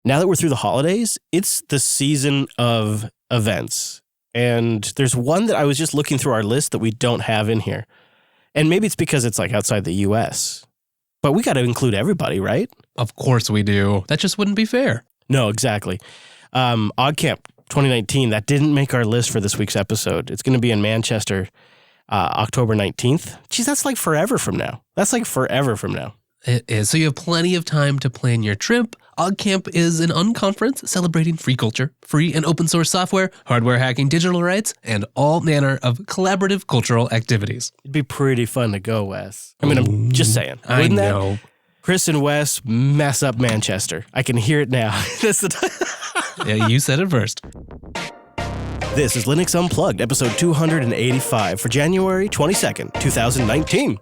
Now that we're through the holidays, it's the season of events. And there's one that I was just looking through our list that we don't have in here. And maybe it's because it's like outside the US. But we got to include everybody, right? Of course we do. That just wouldn't be fair. No, exactly. OggCamp 2019, that didn't make our list for this week's episode. It's going to be in Manchester, October 19th. Geez, that's like forever from now. It is. So you have plenty of time to plan your trip. OggCamp is an unconference celebrating free culture, free and open source software, hardware hacking, digital rights, and all manner of collaborative cultural activities. It'd be pretty fun to go, Wes. I mean, I'm just saying. I know. Chris and Wes mess up Manchester. I can hear it now. That's the Yeah, you said it first. This is Linux Unplugged, episode 285 for January 22nd, 2019.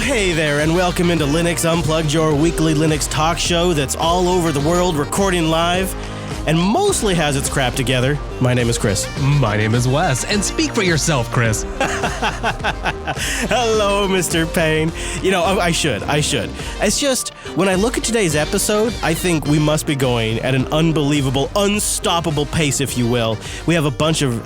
Hey there, and welcome into Linux Unplugged, your weekly Linux talk show that's all over the world, recording live, and mostly has its crap together. My name is Chris. My name is Wes, and speak for yourself, Chris. Hello, Mr. Payne. You know, I should. It's just, when I look at today's episode, I think we must be going at an unbelievable, unstoppable pace, if you will. We have a bunch of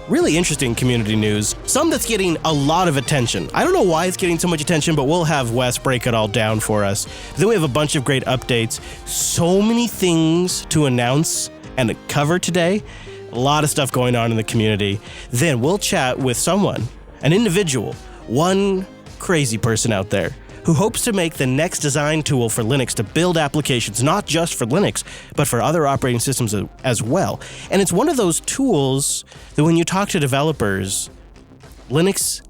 really interesting community news, some that's getting a lot of attention. I don't know why it's getting so much attention, but we'll have Wes break it all down for us. Then we have a bunch of great updates. So many things to announce and to cover today. A lot of stuff going on in the community. Then we'll chat with someone, an individual, one crazy person out there who hopes to make the next design tool for Linux to build applications, not just for Linux, but for other operating systems as well. And it's one of those tools that when you talk to developers, Linux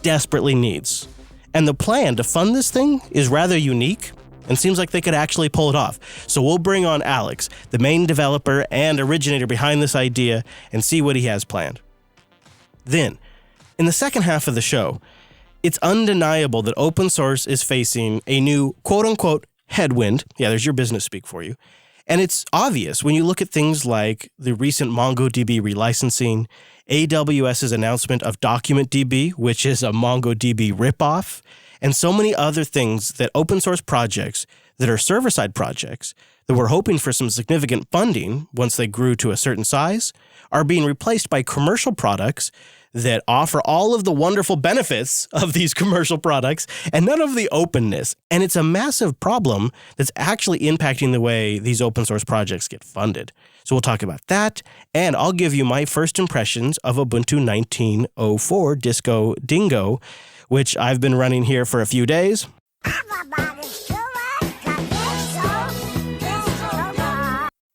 desperately needs. And the plan to fund this thing is rather unique and seems like they could actually pull it off. So we'll bring on Alex, the main developer and originator behind this idea, and see what he has planned. Then, in the second half of the show, it's undeniable that open source is facing a new quote-unquote headwind. Yeah, there's your business speak for you. And it's obvious when you look at things like the recent MongoDB relicensing, AWS's announcement of DocumentDB, which is a MongoDB ripoff, and so many other things that open source projects that are server-side projects that were hoping for some significant funding once they grew to a certain size are being replaced by commercial products that offer all of the wonderful benefits of these commercial products and none of the openness. And it's a massive problem that's actually impacting the way these open source projects get funded. So we'll talk about that, and I'll give you my first impressions of Ubuntu 19.04 Disco Dingo, which I've been running here for a few days.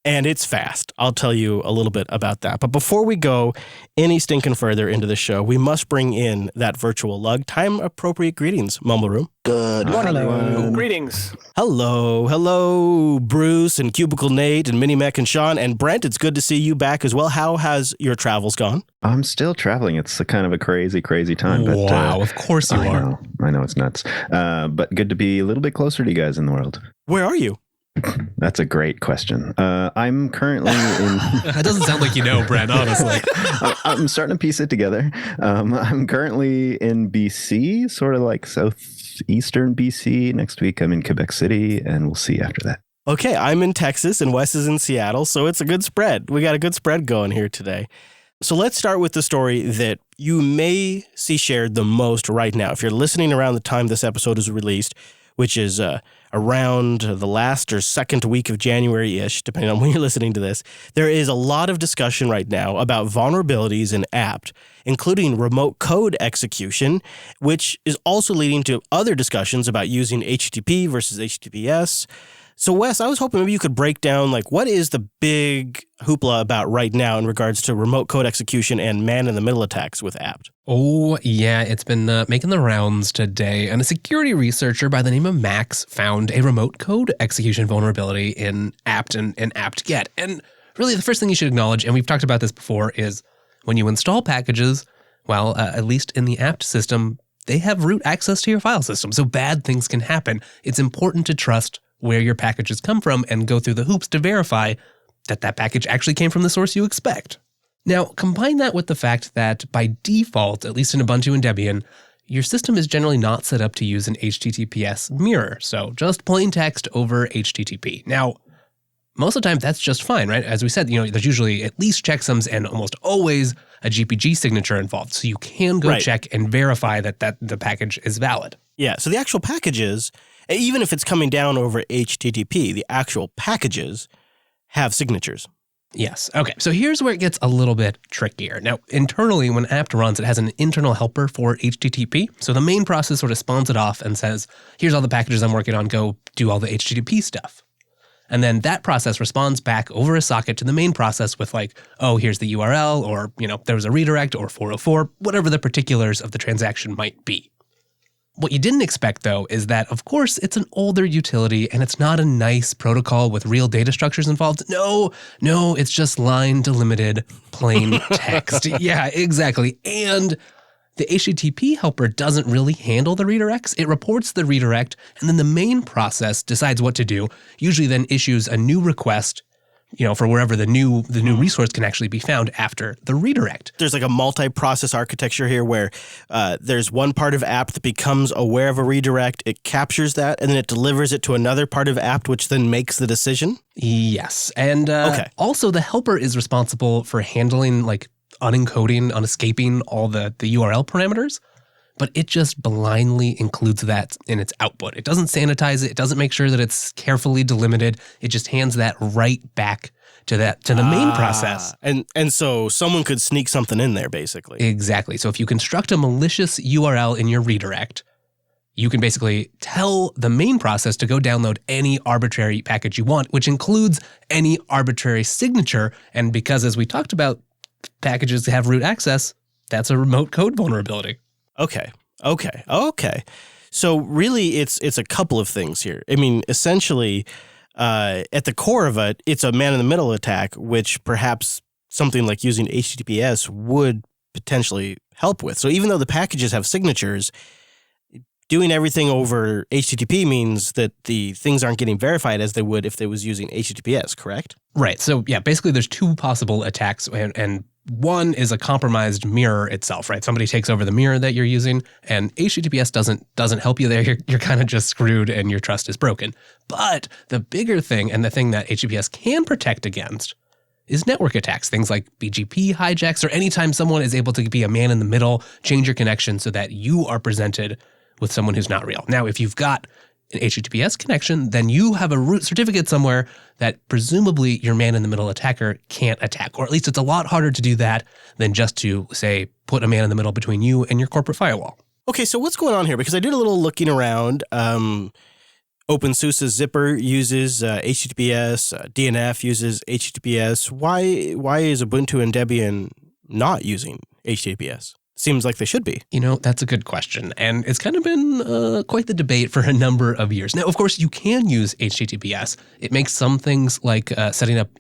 And it's fast. I'll tell you a little bit about that. But before we go any stinking further into the show, we must bring in that virtual lug. Time-appropriate greetings, Mumble Room. Good morning, everyone. Greetings. Hello, Bruce and Cubicle Nate and Minimec and Sean and Brent. It's good to see you back as well. How has your travels gone? I'm still traveling. It's a kind of a crazy time. But, wow, of course you are. I know it's nuts. But good to be a little bit closer to you guys in the world. Where are you? That's a great question. I'm currently in... That doesn't sound like you know, Brent, honestly. I'm starting to piece it together. I'm currently in BC, sort of like southeastern BC. Next week, I'm in Quebec City, and we'll see after that. Okay, I'm in Texas, and Wes is in Seattle, so it's a good spread. We got a good spread going here today. So let's start with the story that you may see shared the most right now. If you're listening around the time this episode is released, which is around the last or second week of January-ish, depending on when you're listening to this, there is a lot of discussion right now about vulnerabilities in apt, including remote code execution, which is also leading to other discussions about using HTTP versus HTTPS. So, Wes, I was hoping maybe you could break down, like, what is the big hoopla about right now in regards to remote code execution and man-in-the-middle attacks with apt? Oh, yeah, it's been making the rounds today. And a security researcher by the name of Max found a remote code execution vulnerability in apt and apt-get. And really, the first thing you should acknowledge, and we've talked about this before, is when you install packages, well, at least in the apt system, they have root access to your file system. So bad things can happen. It's important to trust where your packages come from and go through the hoops to verify that that package actually came from the source you expect. Now, combine that with the fact that by default, at least in Ubuntu and Debian, your system is generally not set up to use an HTTPS mirror, so just plain text over HTTP. Now, most of the time, that's just fine, right? As we said, there's usually at least checksums and almost always a GPG signature involved, so you can go check and verify that the package is valid. Yeah, so the actual packages, even if it's coming down over HTTP, the actual packages have signatures. Yes. Okay. So here's where it gets a little bit trickier. Now, internally, when apt runs, it has an internal helper for HTTP. So the main process sort of spawns it off and says, here's all the packages I'm working on, go do all the HTTP stuff. And then that process responds back over a socket to the main process with like, oh, here's the URL, or, there was a redirect, or 404, whatever the particulars of the transaction might be. What you didn't expect, though, is that, of course, it's an older utility and it's not a nice protocol with real data structures involved. No, it's just line delimited plain text. Yeah, exactly. And the HTTP helper doesn't really handle the redirects. It reports the redirect, and then the main process decides what to do, usually then issues a new request for wherever the new resource can actually be found after the redirect. There's like a multi-process architecture here where there's one part of apt that becomes aware of a redirect, it captures that, and then it delivers it to another part of apt, which then makes the decision? Yes. And also the helper is responsible for handling like unencoding, unescaping all the URL parameters, but it just blindly includes that in its output. It doesn't sanitize it. It doesn't make sure that it's carefully delimited. It just hands that right back to the main process. And so someone could sneak something in there, basically. Exactly. So if you construct a malicious URL in your redirect, you can basically tell the main process to go download any arbitrary package you want, which includes any arbitrary signature. And because, as we talked about, packages have root access, that's a remote code vulnerability. Okay. So really, it's a couple of things here. I mean, essentially, at the core of it, it's a man-in-the-middle attack, which perhaps something like using HTTPS would potentially help with. So even though the packages have signatures, doing everything over HTTP means that the things aren't getting verified as they would if they was using HTTPS, correct? Right. So yeah, basically there's two possible attacks, and one is a compromised mirror itself, right? Somebody takes over the mirror that you're using, and HTTPS doesn't help you there. You're kind of just screwed and your trust is broken. But the bigger thing, and the thing that HTTPS can protect against, is network attacks, things like BGP hijacks, or anytime someone is able to be a man in the middle, change your connection so that you are presented with someone who's not real. Now, if you've got an HTTPS connection, then you have a root certificate somewhere that presumably your man-in-the-middle attacker can't attack. Or at least it's a lot harder to do that than just to, say, put a man-in-the-middle between you and your corporate firewall. Okay, so what's going on here? Because I did a little looking around. OpenSUSE's zipper uses HTTPS. DNF uses HTTPS. Why is Ubuntu and Debian not using HTTPS? Seems like they should be. That's a good question. And it's kind of been quite the debate for a number of years. Now, of course, you can use HTTPS. It makes some things like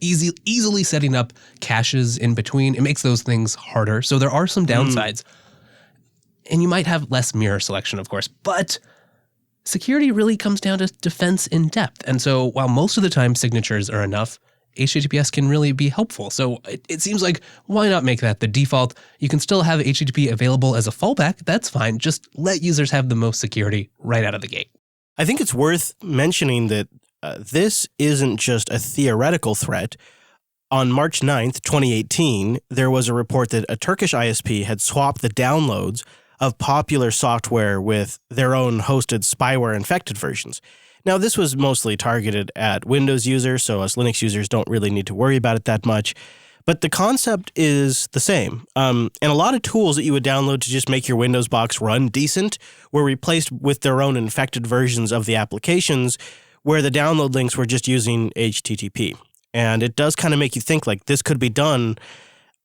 easily setting up caches in between. It makes those things harder. So there are some downsides. And you might have less mirror selection, of course. But security really comes down to defense in depth. And so while most of the time signatures are enough, HTTPS can really be helpful. So it seems like, why not make that the default? You can still have HTTP available as a fallback. That's fine. Just let users have the most security right out of the gate. I think it's worth mentioning that this isn't just a theoretical threat. On March 9th, 2018, there was a report that a Turkish ISP had swapped the downloads of popular software with their own hosted spyware-infected versions. Now, this was mostly targeted at Windows users, so us Linux users don't really need to worry about it that much. But the concept is the same. And a lot of tools that you would download to just make your Windows box run decent were replaced with their own infected versions of the applications where the download links were just using HTTP. And it does kind of make you think like this could be done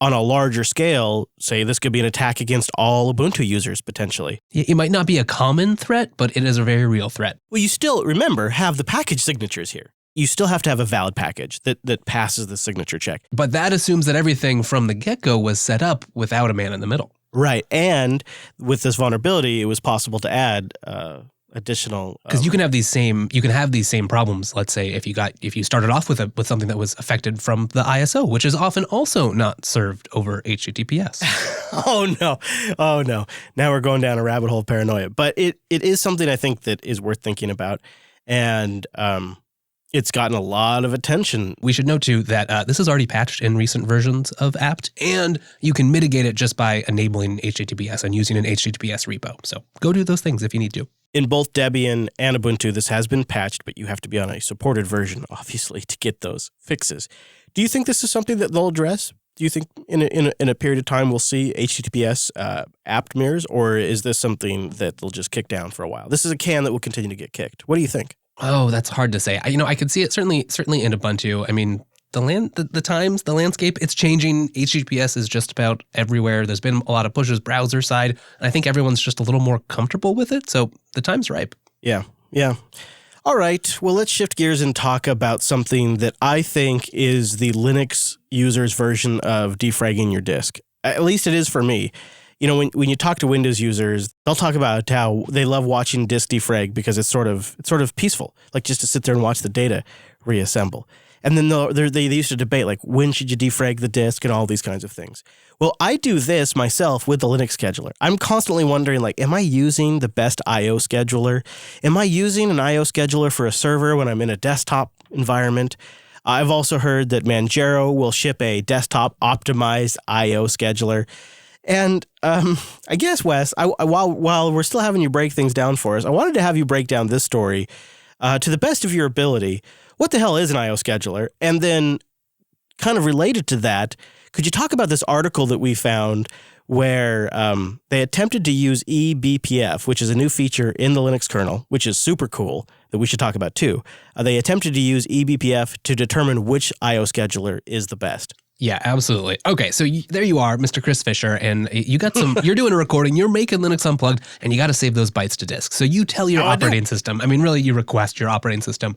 on a larger scale. Say this could be an attack against all Ubuntu users potentially. It might not be a common threat, but it is a very real threat. Well, you still, remember, have the package signatures here. You still have to have a valid package that passes the signature check. But that assumes that everything from the get-go was set up without a man in the middle. Right. And with this vulnerability, it was possible to add a additional. Because you can have these same problems. Let's say if you started off with something that was affected from the ISO, which is often also not served over HTTPS. Oh no! Now we're going down a rabbit hole of paranoia. But it is something I think that is worth thinking about, and it's gotten a lot of attention. We should note, too, that this is already patched in recent versions of apt, and you can mitigate it just by enabling HTTPS and using an HTTPS repo. So go do those things if you need to. In both Debian and Ubuntu, this has been patched, but you have to be on a supported version, obviously, to get those fixes. Do you think this is something that they'll address? Do you think in a period of time we'll see HTTPS apt mirrors, or is this something that they'll just kick down for a while? This is a can that will continue to get kicked. What do you think? Oh, that's hard to say. I could see it certainly in Ubuntu. I mean, the landscape, it's changing. HTTPS is just about everywhere. There's been a lot of pushes browser side, and I think everyone's just a little more comfortable with it. So the time's ripe. Yeah. All right. Well, let's shift gears and talk about something that I think is the Linux user's version of defragging your disk. At least it is for me. You know, when you talk to Windows users, they'll talk about how they love watching disk defrag because it's sort of peaceful, like just to sit there and watch the data reassemble. And then they used to debate, like, when should you defrag the disk and all these kinds of things. Well, I do this myself with the Linux scheduler. I'm constantly wondering, like, am I using the best I/O scheduler? Am I using an I/O scheduler for a server when I'm in a desktop environment? I've also heard that Manjaro will ship a desktop optimized I/O scheduler. And I guess, Wes, while we're still having you break things down for us, I wanted to have you break down this story to the best of your ability. What the hell is an I/O scheduler? And then kind of related to that, could you talk about this article that we found where they attempted to use eBPF, which is a new feature in the Linux kernel, which is super cool, that we should talk about too. They attempted to use eBPF to determine which I/O scheduler is the best. Yeah, absolutely. Okay, so there you are, Mr. Chris Fisher, and you got you're doing a recording, you're making Linux Unplugged, and you got to save those bytes to disk. So you tell your operating system, really you request your operating system,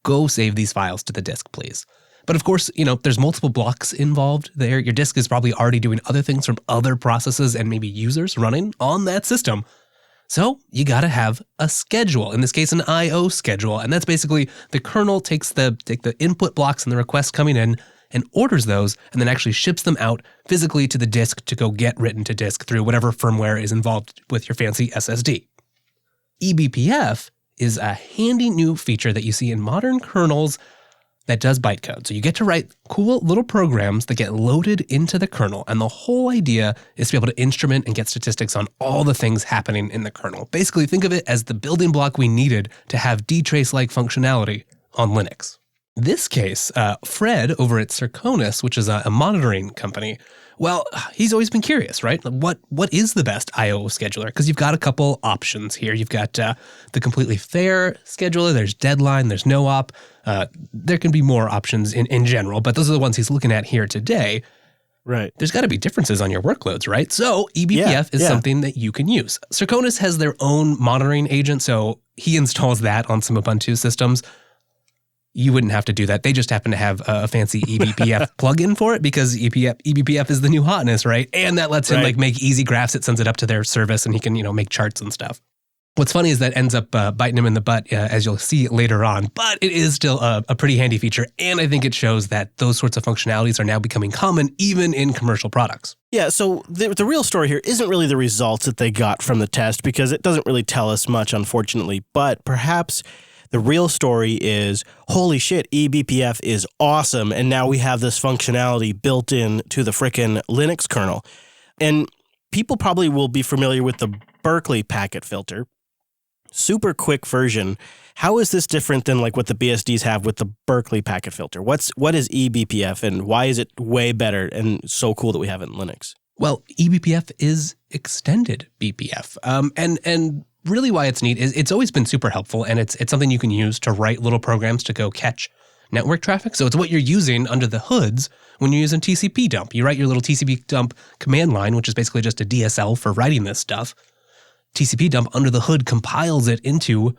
go save these files to the disk, please. But of course, there's multiple blocks involved there. Your disk is probably already doing other things from other processes and maybe users running on that system. So you got to have a schedule, in this case, an I/O schedule. And that's basically the kernel takes the input blocks and the requests coming in and orders those, and then actually ships them out physically to the disk to go get written to disk through whatever firmware is involved with your fancy SSD. eBPF is a handy new feature that you see in modern kernels that does bytecode. So you get to write cool little programs that get loaded into the kernel, and the whole idea is to be able to instrument and get statistics on all the things happening in the kernel. Basically, think of it as the building block we needed to have dtrace-like functionality on Linux. This case, Fred over at Circonus, which is a monitoring company, well, he's always been curious, right? What is the best I/O scheduler? Because you've got a couple options here. You've got the completely fair scheduler. There's deadline. There's no-op. There can be more options in general, but those are the ones he's looking at here today. Right. There's got to be differences on your workloads, right? So eBPF is something that you can use. Circonus has their own monitoring agent, so he installs that on some Ubuntu systems. You wouldn't have to do that. They just happen to have a fancy eBPF plugin for it because eBPF is the new hotness, right? And that lets him make easy graphs. It sends it up to their service and he can, make charts and stuff. What's funny is that ends up biting him in the butt, as you'll see later on. But it is still a pretty handy feature. And I think it shows that those sorts of functionalities are now becoming common even in commercial products. Yeah, so the real story here isn't really the results that they got from the test because it doesn't really tell us much, unfortunately. But perhaps the real story is, holy shit, eBPF is awesome, and now we have this functionality built in to the frickin' Linux kernel. And people probably will be familiar with the Berkeley packet filter. Super quick version. How is this different than like what the BSDs have with the Berkeley packet filter? What is eBPF, and why is it way better and so cool that we have it in Linux? Well, eBPF is extended BPF, and really why it's neat is it's always been super helpful, and it's something you can use to write little programs to go catch network traffic. So it's what you're using under the hoods when you're using TCP dump. You write your little TCP dump command line, which is basically just a DSL for writing this stuff. TCP dump under the hood compiles it into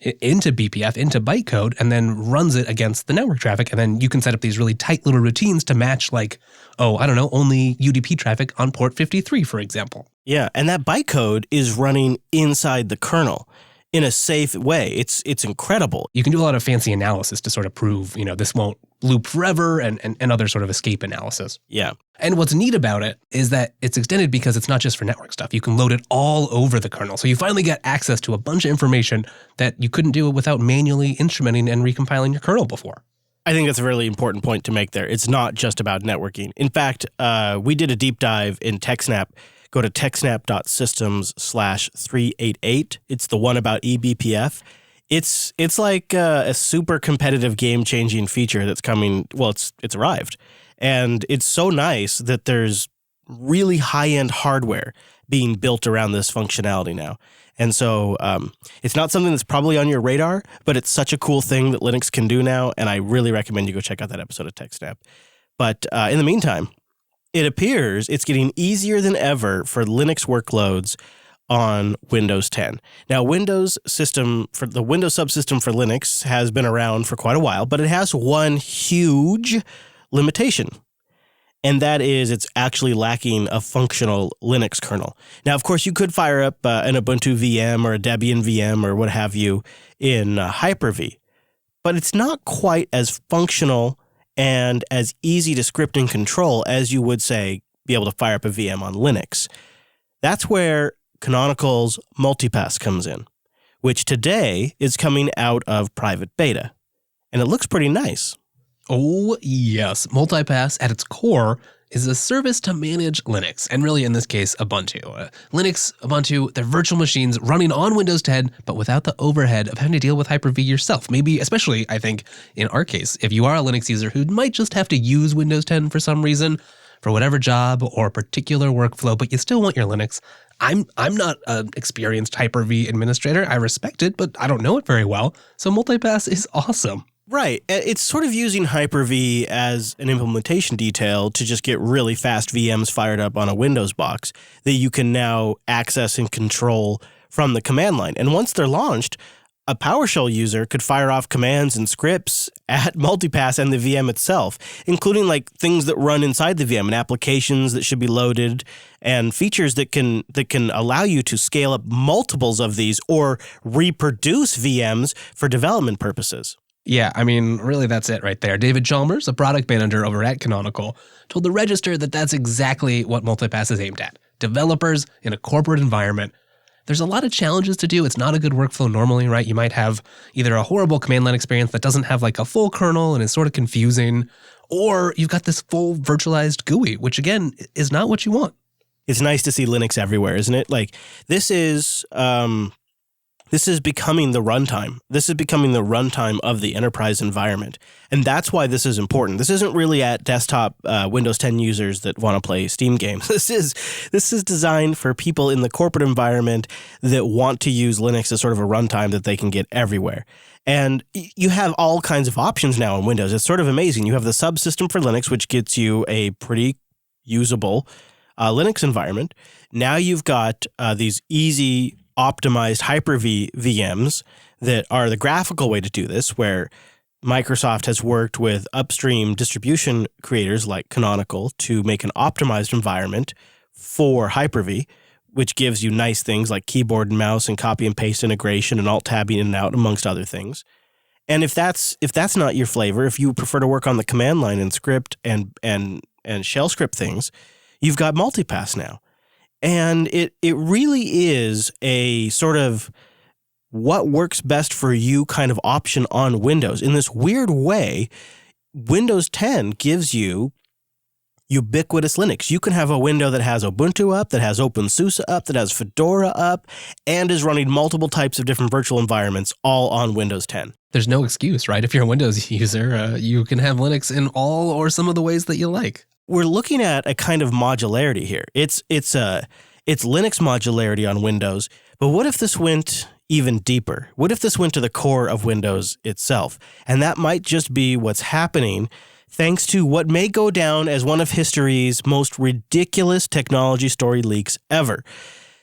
BPF, into bytecode, and then runs it against the network traffic. And then you can set up these really tight little routines to match only UDP traffic on port 53, for example. Yeah, and that bytecode is running inside the kernel. in a safe way. It's incredible. You can do a lot of fancy analysis to sort of prove, this won't loop forever and other sort of escape analysis. Yeah. And what's neat about it is that it's extended because it's not just for network stuff. You can load it all over the kernel. So you finally get access to a bunch of information that you couldn't do without manually instrumenting and recompiling your kernel before. I think that's a really important point to make there. It's not just about networking. In fact, we did a deep dive in TechSnap. Go to techsnap.systems/388. It's the one about eBPF. It's like a super competitive game-changing feature that's coming. Well, it's arrived. And it's so nice that there's really high-end hardware being built around this functionality now. And so it's not something that's probably on your radar, but it's such a cool thing that Linux can do now, and I really recommend you go check out that episode of TechSnap. But in the meantime, it appears it's getting easier than ever for Linux workloads on Windows 10. Now, the Windows subsystem for Linux has been around for quite a while, but it has one huge limitation, and that is it's actually lacking a functional Linux kernel. Now, of course, you could fire up an Ubuntu VM or a Debian VM or what have you in Hyper-V, but it's not quite as functional and as easy to script and control as you would, say, be able to fire up a VM on Linux. That's where Canonical's Multipass comes in, which today is coming out of private beta. And it looks pretty nice. Oh, yes. Multipass, at its core, is a service to manage Linux, and really, in this case, Ubuntu. Linux, Ubuntu, they're virtual machines running on Windows 10, but without the overhead of having to deal with Hyper-V yourself. Maybe, especially, I think, in our case, if you are a Linux user who might just have to use Windows 10 for some reason, for whatever job or particular workflow, but you still want your Linux. I'm not an experienced Hyper-V administrator. I respect it, but I don't know it very well. So Multipass is awesome. Right. It's sort of using Hyper-V as an implementation detail to just get really fast VMs fired up on a Windows box that you can now access and control from the command line. And once they're launched, a PowerShell user could fire off commands and scripts at Multipass and the VM itself, including like things that run inside the VM and applications that should be loaded and features that can allow you to scale up multiples of these or reproduce VMs for development purposes. Yeah, I mean, really, that's it right there. David Chalmers, a product manager over at Canonical, told the Register that that's exactly what Multipass is aimed at. Developers in a corporate environment. There's a lot of challenges to do. It's not a good workflow normally, right? You might have either a horrible command line experience that doesn't have like a full kernel and is sort of confusing, or you've got this full virtualized GUI, which again, is not what you want. It's nice to see Linux everywhere, isn't it? Like this is becoming the runtime. This is becoming the runtime of the enterprise environment. And that's why this is important. This isn't really at desktop Windows 10 users that want to play Steam games. This is designed for people in the corporate environment that want to use Linux as sort of a runtime that they can get everywhere. And you have all kinds of options now in Windows. It's sort of amazing. You have the subsystem for Linux, which gets you a pretty usable Linux environment. Now you've got these easy optimized Hyper-V VMs that are the graphical way to do this, where Microsoft has worked with upstream distribution creators like Canonical to make an optimized environment for Hyper-V, which gives you nice things like keyboard and mouse and copy and paste integration and alt-tabbing in and out, amongst other things. And if that's not your flavor, if you prefer to work on the command line and script and shell script things, you've got Multipass now. And it really is a sort of what works best for you kind of option on Windows. In this weird way, Windows 10 gives you ubiquitous Linux. You can have a window that has Ubuntu up, that has OpenSUSE up, that has Fedora up, and is running multiple types of different virtual environments all on Windows 10. There's no excuse, right? If you're a Windows user, you can have Linux in all or some of the ways that you like. We're looking at a kind of modularity here. It's Linux modularity on Windows, but what if this went even deeper? What if this went to the core of Windows itself? And that might just be what's happening thanks to what may go down as one of history's most ridiculous technology story leaks ever.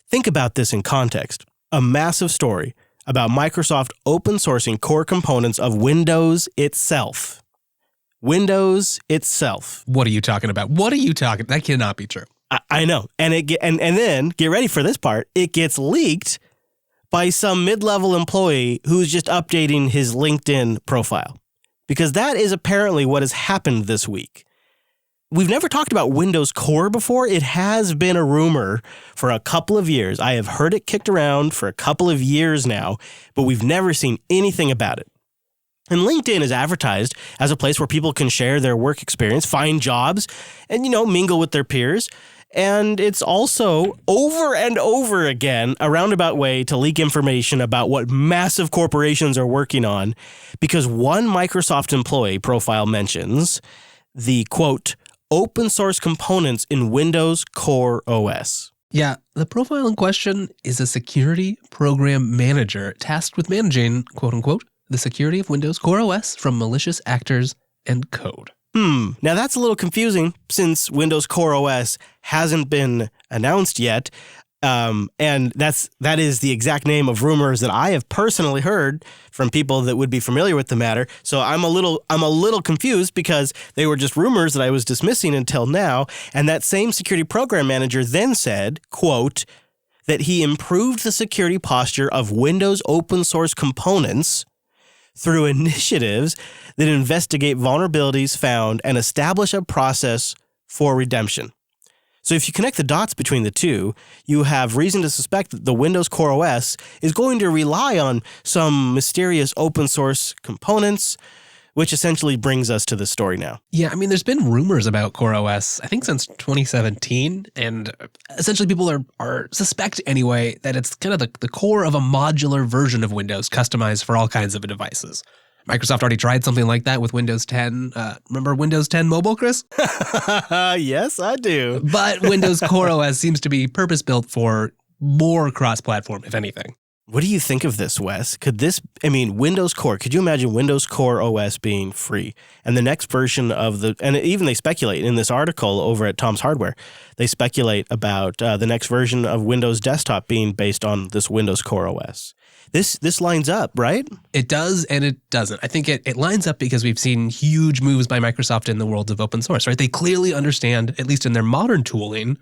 Think about this in context. A massive story about Microsoft open sourcing core components of Windows itself. Windows itself. What are you talking about? That cannot be true. I know. And then, get ready for this part, it gets leaked by some mid-level employee who's just updating his LinkedIn profile. Because that is apparently what has happened this week. We've never talked about Windows Core before. It has been a rumor for a couple of years. I have heard it kicked around for a couple of years now, but we've never seen anything about it. And LinkedIn is advertised as a place where people can share their work experience, find jobs, and, mingle with their peers. And it's also, over and over again, a roundabout way to leak information about what massive corporations are working on, because one Microsoft employee profile mentions the, quote, open source components in Windows Core OS. Yeah, the profile in question is a security program manager tasked with managing, quote unquote, the security of Windows Core OS from malicious actors and code. Now that's a little confusing since Windows Core OS hasn't been announced yet. And that is the exact name of rumors that I have personally heard from people that would be familiar with the matter. So I'm a little confused because they were just rumors that I was dismissing until now. And that same security program manager then said, quote, that he improved the security posture of Windows open source components through initiatives that investigate vulnerabilities found and establish a process for redemption. So if you connect the dots between the two, you have reason to suspect that the Windows Core OS is going to rely on some mysterious open source components, which essentially brings us to this story now. Yeah, I mean, there's been rumors about Core OS, I think since 2017, and essentially people are suspect anyway that it's kind of the core of a modular version of Windows customized for all kinds of devices. Microsoft already tried something like that with Windows 10. Remember Windows 10 Mobile, Chris? Yes, I do. But Windows Core OS seems to be purpose-built for more cross-platform, if anything. What do you think of this, Wes? Windows Core, could you imagine Windows Core OS being free? And the next version of and even they speculate in this article over at Tom's Hardware, they speculate about the next version of Windows Desktop being based on this Windows Core OS. This lines up, right? It does and it doesn't. I think it lines up because we've seen huge moves by Microsoft in the world of open source, right? They clearly understand, at least in their modern tooling,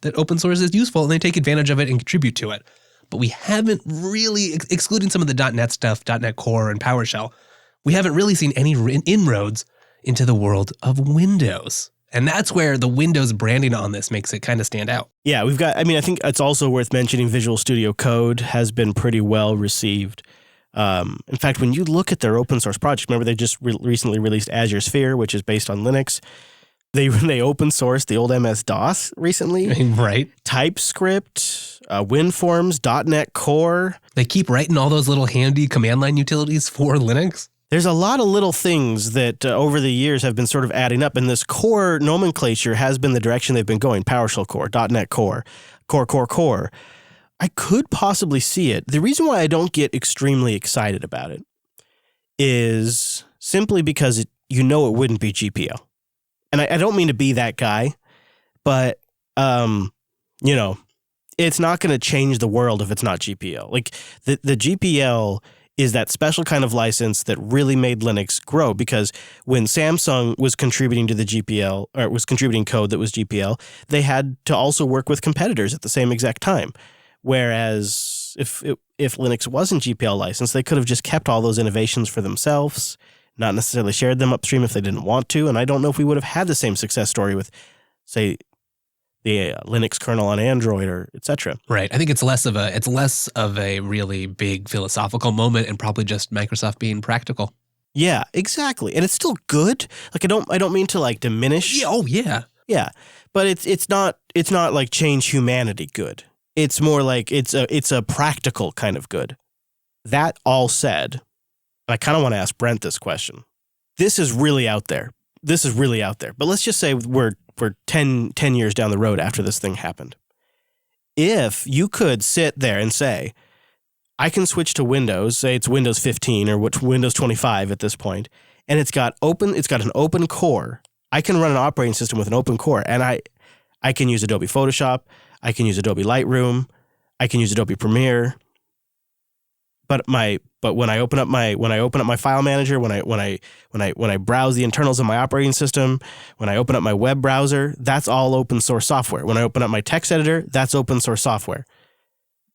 that open source is useful and they take advantage of it and contribute to it. But we haven't really, excluding some of the .NET stuff, .NET Core and PowerShell, we haven't really seen any inroads into the world of Windows. And that's where the Windows branding on this makes it kind of stand out. Yeah, I think it's also worth mentioning Visual Studio Code has been pretty well received. In fact, when you look at their open source project, remember they just recently released Azure Sphere, which is based on Linux. They open sourced the old MS-DOS recently. Right. TypeScript, WinForms, .NET Core. They keep writing all those little handy command line utilities for Linux. There's a lot of little things that over the years have been sort of adding up, and this core nomenclature has been the direction they've been going. PowerShell Core, .NET Core, Core. I could possibly see it. The reason why I don't get extremely excited about it is simply because it wouldn't be GPL. And I don't mean to be that guy, but, it's not going to change the world if it's not GPL. Like, the GPL is that special kind of license that really made Linux grow, because when Samsung was contributing to the GPL, or was contributing code that was GPL, they had to also work with competitors at the same exact time. Whereas if Linux wasn't GPL licensed, they could have just kept all those innovations for themselves, not necessarily shared them upstream if they didn't want to. And I don't know if we would have had the same success story with, say, the Linux kernel on Android or et cetera. Right. I think it's less of a really big philosophical moment and probably just Microsoft being practical. Yeah, exactly. And it's still good. Like, I don't mean to like diminish. Yeah, oh yeah. Yeah. But it's not like change humanity good. It's more like it's a practical kind of good. That all said, I kind of want to ask Brent this question. This is really out there. But let's just say we're 10 years down the road after this thing happened. If you could sit there and say, I can switch to Windows, say it's Windows 15 or Windows 25 at this point, and it's got an open core. I can run an operating system with an open core, and I can use Adobe Photoshop, I can use Adobe Lightroom, I can use Adobe Premiere. But when I open up my file manager, when I browse the internals of my operating system, when I open up my web browser, that's all open source software. When I open up my text editor, that's open source software.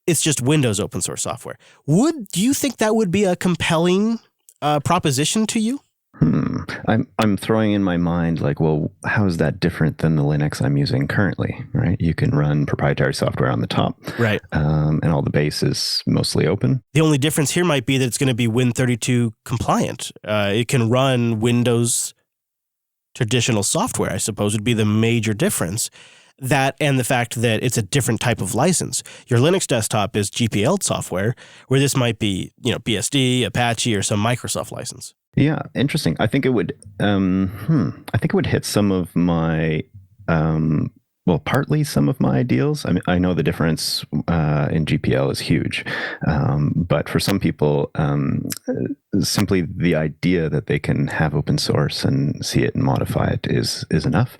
It's just Windows open source software. Do you think that would be a compelling proposition to you? I'm throwing in my mind like, well, how is that different than the Linux I'm using currently, right? You can run proprietary software on the top. Right. And all the base is mostly open. The only difference here might be that it's going to be Win32 compliant. It can run Windows traditional software, I suppose, would be the major difference. That and the fact that it's a different type of license. Your Linux desktop is GPL software, where this might be, BSD, Apache, or some Microsoft license. Yeah, interesting. I think it would. I think it would hit some of my, partly some of my ideals. I mean, I know the difference in GPL is huge, but for some people, simply the idea that they can have open source and see it and modify it is enough.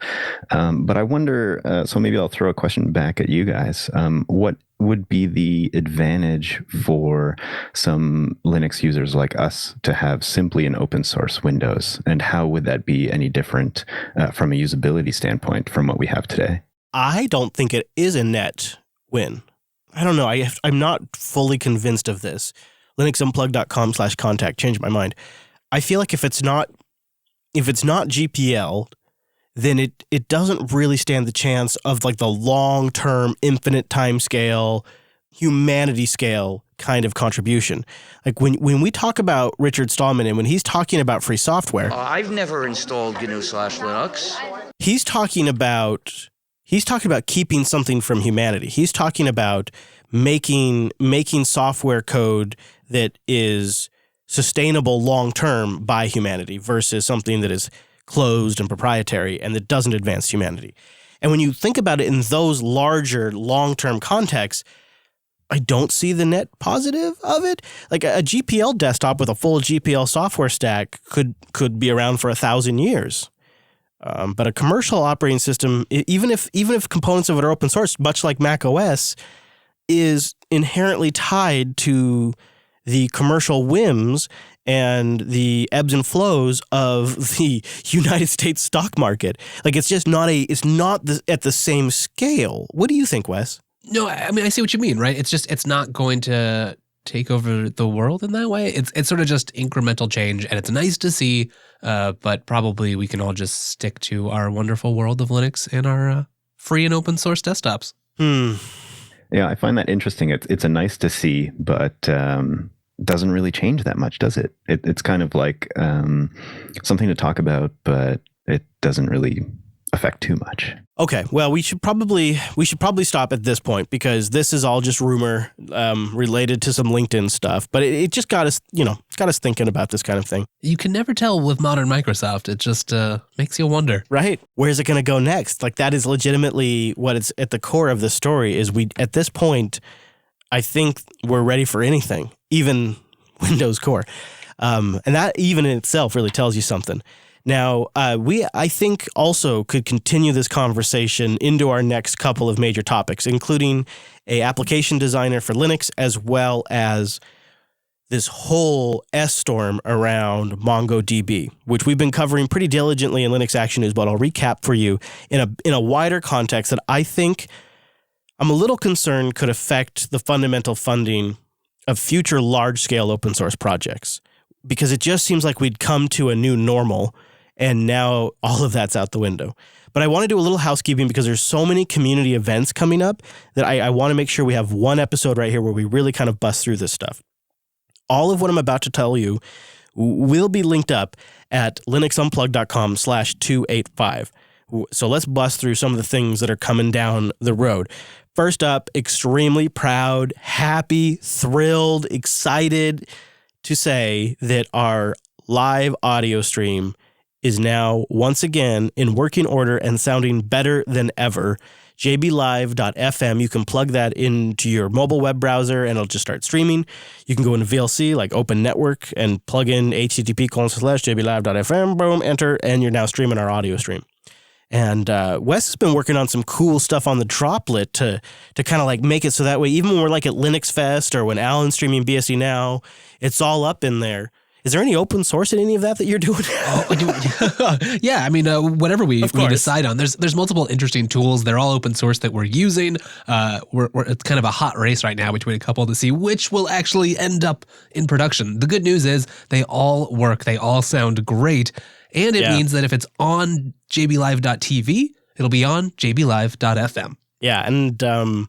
But I wonder. So maybe I'll throw a question back at you guys. What would be the advantage for some Linux users like us to have simply an open source Windows? And how would that be any different from a usability standpoint from what we have today? I don't think it is a net win. I don't know. I'm not fully convinced of this. LinuxUnplugged.com/contact changed my mind. I feel like if it's not GPL, then it doesn't really stand the chance of like the long-term, infinite time scale, humanity scale kind of contribution. Like when we talk about Richard Stallman and when he's talking about free software, I've never installed GNU/Linux. He's talking about keeping something from humanity. He's talking about making software code that is sustainable long-term by humanity versus something that is closed and proprietary and that doesn't advance humanity. And when you think about it in those larger long-term contexts, I don't see the net positive of it. Like a GPL desktop with a full GPL software stack could be around for 1,000 years. But a commercial operating system, even if components of it are open source, much like Mac OS, is inherently tied to the commercial whims and the ebbs and flows of the United States stock market. Like it's just not at the same scale. What do you think, Wes? No, I mean, I see what you mean, right? It's not going to take over the world in that way. It's sort of just incremental change, and it's nice to see, but probably we can all just stick to our wonderful world of Linux and our free and open source desktops. Yeah, I find that interesting. It's a nice to see, but doesn't really change that much, does it? It's kind of like something to talk about, but it doesn't really affect too much. Okay, well, we should probably stop at this point because this is all just rumor related to some LinkedIn stuff. But it just got us thinking about this kind of thing. You can never tell with modern Microsoft. It just makes you wonder. Right. Where's it going to go next? Like that is legitimately what it's at the core of the story is at this point, I think we're ready for anything, even Windows Core. And that even in itself really tells you something. Now, I think, also could continue this conversation into our next couple of major topics, including a application designer for Linux, as well as this whole S-storm around MongoDB, which we've been covering pretty diligently in Linux Action News, but I'll recap for you in a wider context that I think I'm a little concerned could affect the fundamental funding of future large-scale open source projects, because it just seems like we'd come to a new normal. And now all of that's out the window. But I want to do a little housekeeping because there's so many community events coming up that I want to make sure we have one episode right here where we really kind of bust through this stuff. All of what I'm about to tell you will be linked up at linuxunplugged.com/285. So let's bust through some of the things that are coming down the road. First up, extremely proud, happy, thrilled, excited to say that our live audio stream is now once again in working order and sounding better than ever. jblive.fm, you can plug that into your mobile web browser and it'll just start streaming. You can go into VLC, like Open Network, and plug in http://jblive.fm, boom, enter, and you're now streaming our audio stream. And Wes has been working on some cool stuff on the droplet to kind of like make it so that way, even when we're like at Linux Fest or when Alan's streaming BSC Now, it's all up in there. Is there any open source in any of that you're doing? Yeah, I mean, whatever we decide on, there's multiple interesting tools. They're all open source that we're using. It's kind of a hot race right now between a couple to see which will actually end up in production. The good news is they all work. They all sound great. And it means that if it's on jblive.tv, it'll be on jblive.fm. Yeah, and I'm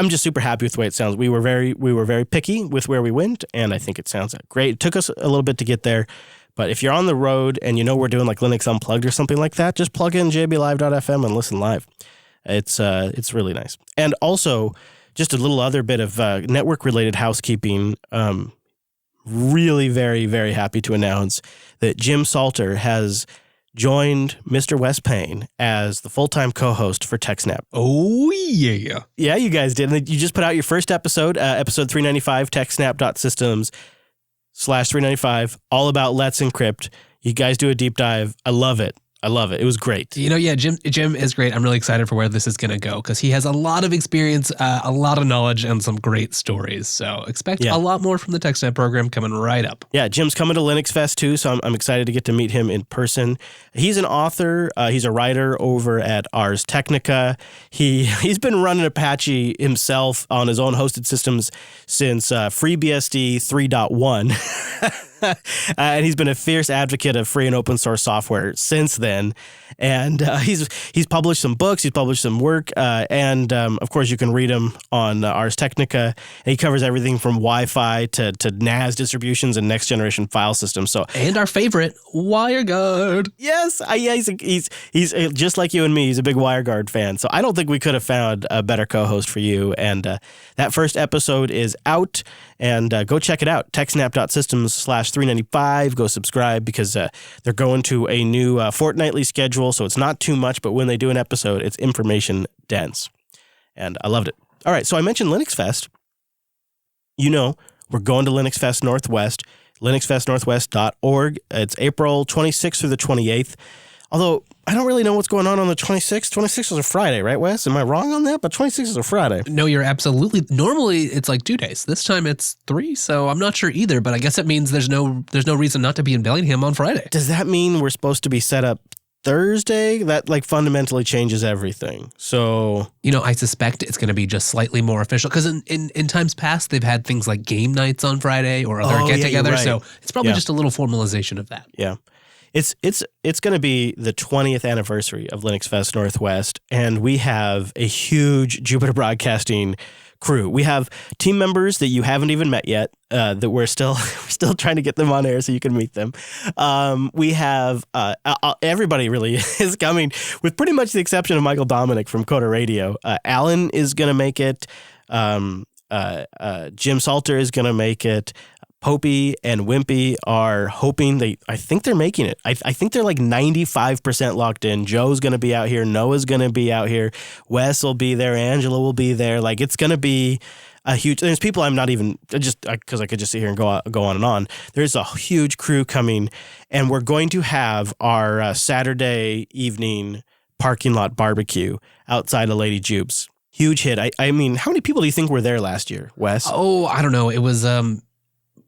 just super happy with the way it sounds. We were very picky with where we went, and I think it sounds great. It took us a little bit to get there, but if you're on the road and we're doing like Linux Unplugged or something like that, just plug in jblive.fm and listen live. It's really nice. And also, just a little other bit of network-related housekeeping. Really very, very happy to announce that Jim Salter has joined Mr. Wes Payne as the full-time co-host for TechSnap. Oh, yeah. Yeah, you guys did. You just put out your first episode, episode 395, techsnap.systems/395, all about Let's Encrypt. You guys do a deep dive. I love it. It was great. Jim is great. I'm really excited for where this is going to go because he has a lot of experience, a lot of knowledge, and some great stories. So expect a lot more from the TechSnap program coming right up. Yeah, Jim's coming to Linux Fest too, so I'm excited to get to meet him in person. He's an author. He's a writer over at Ars Technica. He's been running Apache himself on his own hosted systems since FreeBSD 3.1. And he's been a fierce advocate of free and open source software since then. And he's published some books, he's published some work, and of course you can read him on Ars Technica. And he covers everything from Wi-Fi to NAS distributions and next generation file systems. And our favorite, WireGuard. Yes, he's just like you and me. He's a big WireGuard fan. So I don't think we could have found a better co-host for you. And that first episode is out. And go check it out, techsnap.systems/395. Go subscribe because they're going to a new fortnightly schedule, so it's not too much, but when they do an episode, it's information dense. And I loved it. All right, so I mentioned Linux Fest. We're going to Linux Fest Northwest, linuxfestnorthwest.org. It's April 26th through the 28th. Although, I don't really know what's going on the 26th. 26th is a Friday, right, Wes? Am I wrong on that? But 26th is a Friday. No, you're absolutely. Normally, it's like 2 days. This time, it's 3, so I'm not sure either. But I guess it means there's no reason not to be in Bellingham on Friday. Does that mean we're supposed to be set up Thursday? That fundamentally changes everything. So I suspect it's going to be just slightly more official because in times past they've had things like game nights on Friday or other get-together. Right. So it's probably just a little formalization of that. Yeah. It's going to be the 20th anniversary of Linux Fest Northwest, and we have a huge Jupiter Broadcasting crew. We have team members that you haven't even met yet, that we're still trying to get them on air so you can meet them. We have everybody really is coming, with pretty much the exception of Michael Dominic from Coda Radio. Alan is going to make it. Jim Salter is going to make it. Popey and Wimpy are hoping I think they're making it. I think they're like 95% locked in. Joe's going to be out here. Noah's going to be out here. Wes will be there. Angela will be there. Like, it's going to be a huge, there's people I'm not even, because I could just sit here and go on and on. There's a huge crew coming, and we're going to have our Saturday evening parking lot barbecue outside of Lady Jupe's. Huge hit. I mean, how many people do you think were there last year, Wes? Oh, I don't know. It was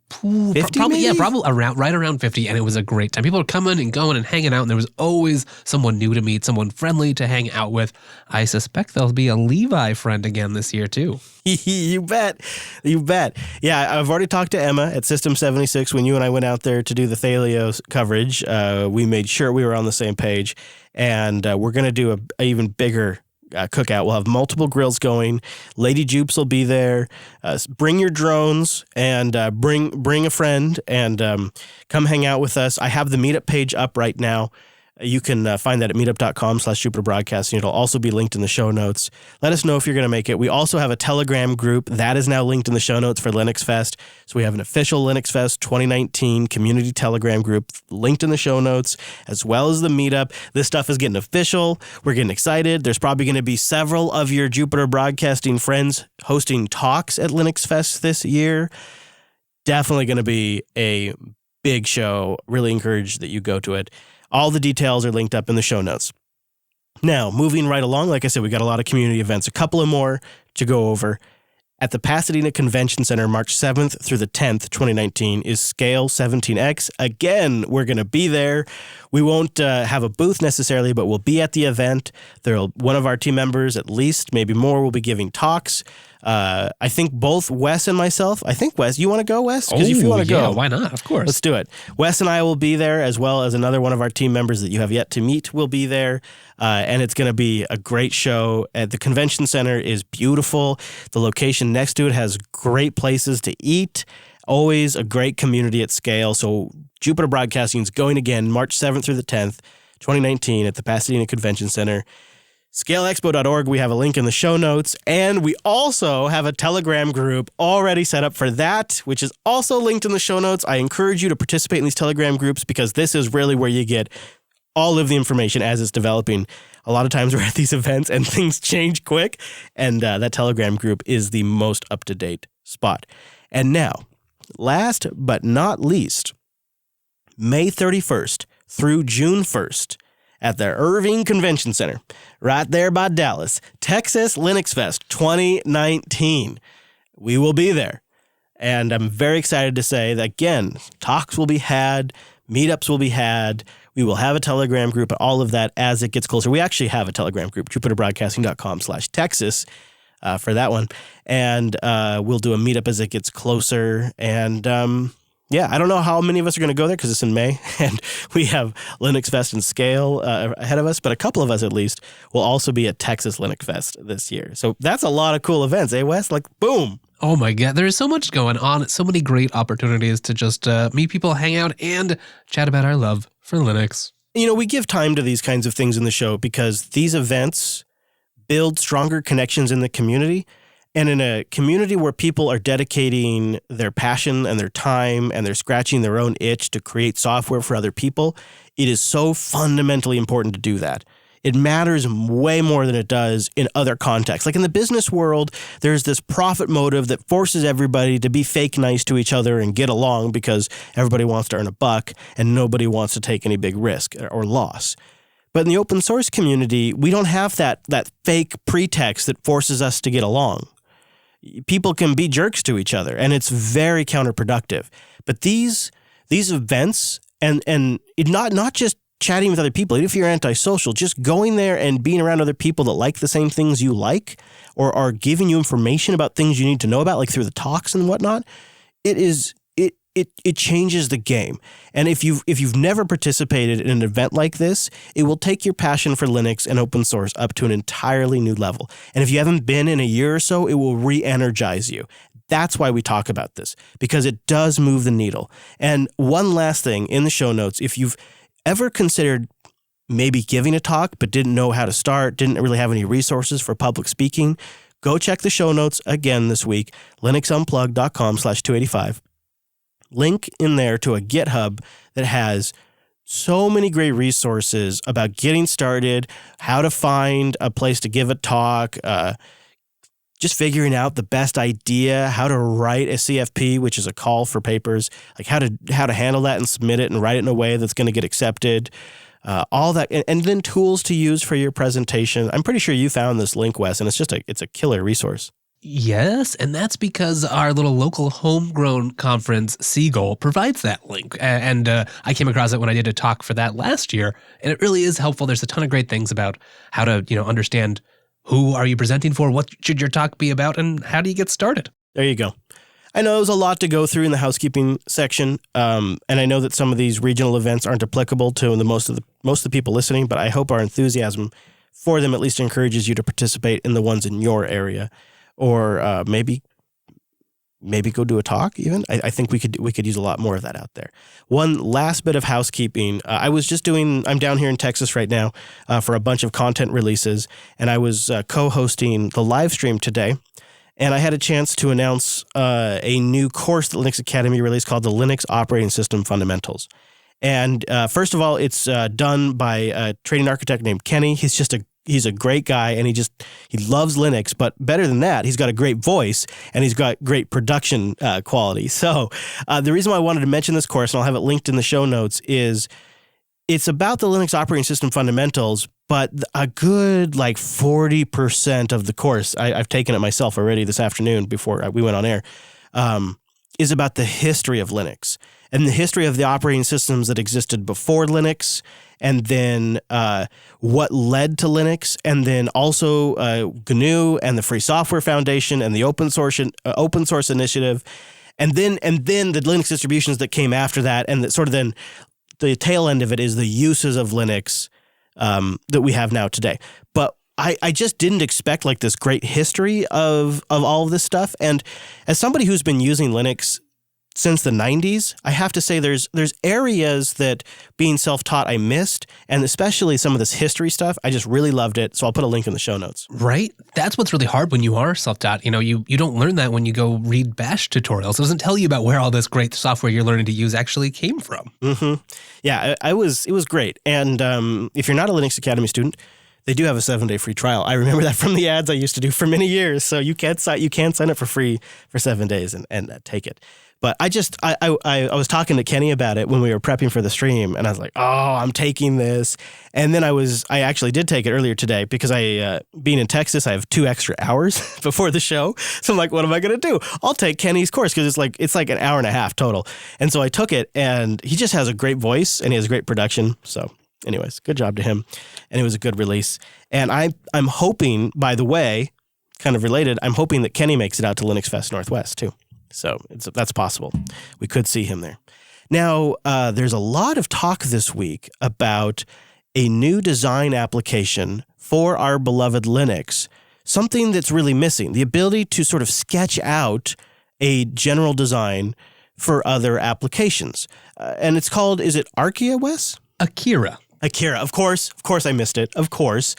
50 probably, maybe? yeah, probably right around 50, and it was a great time. People were coming and going and hanging out, and there was always someone new to meet, someone friendly to hang out with. I suspect there'll be a Levi friend again this year, too. You bet. Yeah, I've already talked to Emma at System 76 when you and I went out there to do the Thalio coverage. We made sure we were on the same page, and we're going to do a even bigger cookout. We'll have multiple grills going. Lady Jupes will be there. Bring your drones and bring a friend and come hang out with us. I have the meetup page up right now. You can find that at meetup.com/Jupiter Broadcasting. It'll also be linked in the show notes. Let us know if you're going to make it. We also have a Telegram group that is now linked in the show notes for Linux Fest. So we have an official Linux Fest 2019 community Telegram group linked in the show notes, as well as the meetup. This stuff is getting official. We're getting excited. There's probably going to be several of your Jupiter Broadcasting friends hosting talks at Linux Fest this year. Definitely going to be a big show. Really encourage that you go to it. All the details are linked up in the show notes. Now, moving right along, like I said, we got a lot of community events, a couple of more to go over. at the Pasadena Convention Center, March 7th through the 10th, 2019, is Scale 17X. Again, we're going to be there. We won't have a booth necessarily, but we'll be at the event. One of our team members, at least, maybe more, will be giving talks. I think both Wes and myself. I think, Wes, you want to go, Wes? Because if you want to go, why not? Of course. Let's do it. Wes and I will be there, as well as another one of our team members that you have yet to meet will be there. And it's going to be a great show. The convention center is beautiful. The location next to it has great places to eat. Always a great community at Scale. So Jupiter Broadcasting is going again March 7th through the 10th, 2019 at the Pasadena Convention Center. ScaleExpo.org, we have a link in the show notes, and we also have a Telegram group already set up for that, which is also linked in the show notes. I encourage you to participate in these Telegram groups because this is really where you get all of the information as it's developing. A lot of times we're at these events and things change quick, and that Telegram group is the most up-to-date spot. And now, last but not least, May 31st through June 1st, at the Irving Convention Center, right there by Dallas, Texas Linux Fest 2019. We will be there. And I'm very excited to say that, again, talks will be had, meetups will be had. We will have a Telegram group and all of that as it gets closer. We actually have a Telegram group, jupiterbroadcasting.com/Texas for that one. And we'll do a meetup as it gets closer. And yeah, I don't know how many of us are going to go there because it's in May and we have Linux Fest and Scale ahead of us, but a couple of us at least will also be at Texas Linux Fest this year. So that's a lot of cool events, eh, Wes? Like, boom. Oh my God, there is so much going on. So many great opportunities to just meet people, hang out, and chat about our love for Linux. You know, we give time to these kinds of things in the show because these events build stronger connections in the community. And in a community where people are dedicating their passion and their time and they're scratching their own itch to create software for other people, it is so fundamentally important to do that. It matters way more than it does in other contexts. Like in the business world, there's this profit motive that forces everybody to be fake nice to each other and get along because everybody wants to earn a buck and nobody wants to take any big risk or loss. But in the open source community, we don't have that fake pretext that forces us to get along. People can be jerks to each other, and it's very counterproductive. But these events, and not just chatting with other people, even if you're antisocial, just going there and being around other people that like the same things you like or are giving you information about things you need to know about, like through the talks and whatnot, it changes the game. And if you've never participated in an event like this, it will take your passion for Linux and open source up to an entirely new level. And if you haven't been in a year or so, it will re-energize you. That's why we talk about this, because it does move the needle. And one last thing in the show notes, if you've ever considered maybe giving a talk but didn't know how to start, didn't really have any resources for public speaking, go check the show notes again this week, linuxunplugged.com/285. Link in there to a GitHub that has so many great resources about getting started, how to find a place to give a talk, just figuring out the best idea, how to write a CFP, which is a call for papers, like how to handle that and submit it and write it in a way that's going to get accepted, all that, and then tools to use for your presentation. I'm pretty sure you found this link, Wes, and it's a killer resource. Yes, and that's because our little local homegrown conference, Seagull, provides that link. And I came across it when I did a talk for that last year, and it really is helpful. There's a ton of great things about how to, understand who are you presenting for, what should your talk be about, and how do you get started? There you go. I know there's a lot to go through in the housekeeping section, and I know that some of these regional events aren't applicable to most of the people listening, but I hope our enthusiasm for them at least encourages you to participate in the ones in your area. Or maybe go do a talk even. I think we could use a lot more of that out there. One last bit of housekeeping. I'm down here in Texas right now for a bunch of content releases, and I was co-hosting the live stream today. And I had a chance to announce a new course that Linux Academy released called the Linux Operating System Fundamentals. And first of all, it's done by a training architect named Kenny. He's a great guy, and he loves Linux, but better than that, he's got a great voice, and he's got great production quality. So the reason why I wanted to mention this course, and I'll have it linked in the show notes, is it's about the Linux operating system fundamentals, but a good like 40% of the course, I've taken it myself already this afternoon before we went on air, is about the history of Linux and the history of the operating systems that existed before Linux, and then what led to Linux, and then also GNU and the Free Software Foundation and the open source initiative, and then the Linux distributions that came after that, and that sort of then the tail end of it is the uses of Linux that we have now today. But I just didn't expect like this great history of all of this stuff. And as somebody who's been using Linux since the 90s, I have to say there's areas that being self-taught I missed, and especially some of this history stuff. I just really loved it. So I'll put a link in the show notes. Right? That's what's really hard when you are self-taught. You know, you don't learn that when you go read bash tutorials. It doesn't tell you about where all this great software you're learning to use actually came from. Mm-hmm. Yeah, it was great. And if you're not a Linux Academy student, they do have a 7-day free trial. I remember that from the ads I used to do for many years. So you can sign up for free for 7 days and take it. But I was talking to Kenny about it when we were prepping for the stream, and I was like, oh, I'm taking this. And then I actually did take it earlier today because being in Texas, I have 2 extra hours before the show. So I'm like, what am I going to do? I'll take Kenny's course because it's like an hour and a half total. And so I took it, and he just has a great voice and he has great production. So anyways, good job to him. And it was a good release. And I'm hoping, by the way, kind of related, I'm hoping that Kenny makes it out to Linux Fest Northwest too. So that's possible. We could see him there. Now, there's a lot of talk this week about a new design application for our beloved Linux, something that's really missing, the ability to sort of sketch out a general design for other applications. And it's called, is it Arkia, Wes? Akira. Of course I missed it. Of course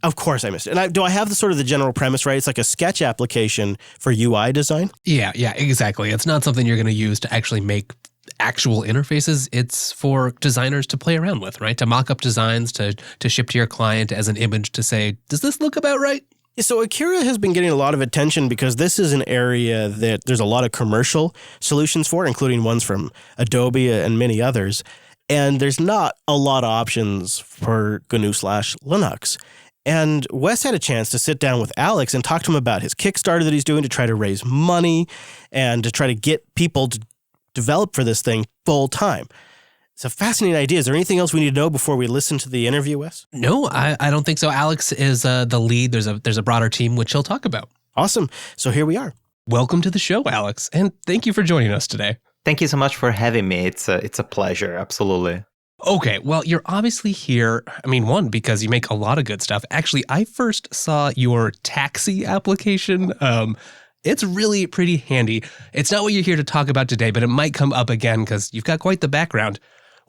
I missed it. And do I have the general premise right? It's like a sketch application for UI design? Yeah, exactly. It's not something you're going to use to actually make actual interfaces. It's for designers to play around with, right? To mock up designs, to ship to your client as an image to say, does this look about right? Yeah, so Akira has been getting a lot of attention because this is an area that there's a lot of commercial solutions for, including ones from Adobe and many others. And there's not a lot of options for GNU/Linux. And Wes had a chance to sit down with Alex and talk to him about his Kickstarter that he's doing to try to raise money and to try to get people to develop for this thing full time. It's a fascinating idea. Is there anything else we need to know before we listen to the interview, Wes? No, I don't think so. Alex is the lead. There's a broader team, which he'll talk about. Awesome. So here we are. Welcome to the show, Alex, and thank you for joining us today. Thank you so much for having me. It's a pleasure. Absolutely. Okay, well, you're obviously here, one, because you make a lot of good stuff. Actually, I first saw your taxi application. It's really pretty handy. It's not what you're here to talk about today, but it might come up again because you've got quite the background.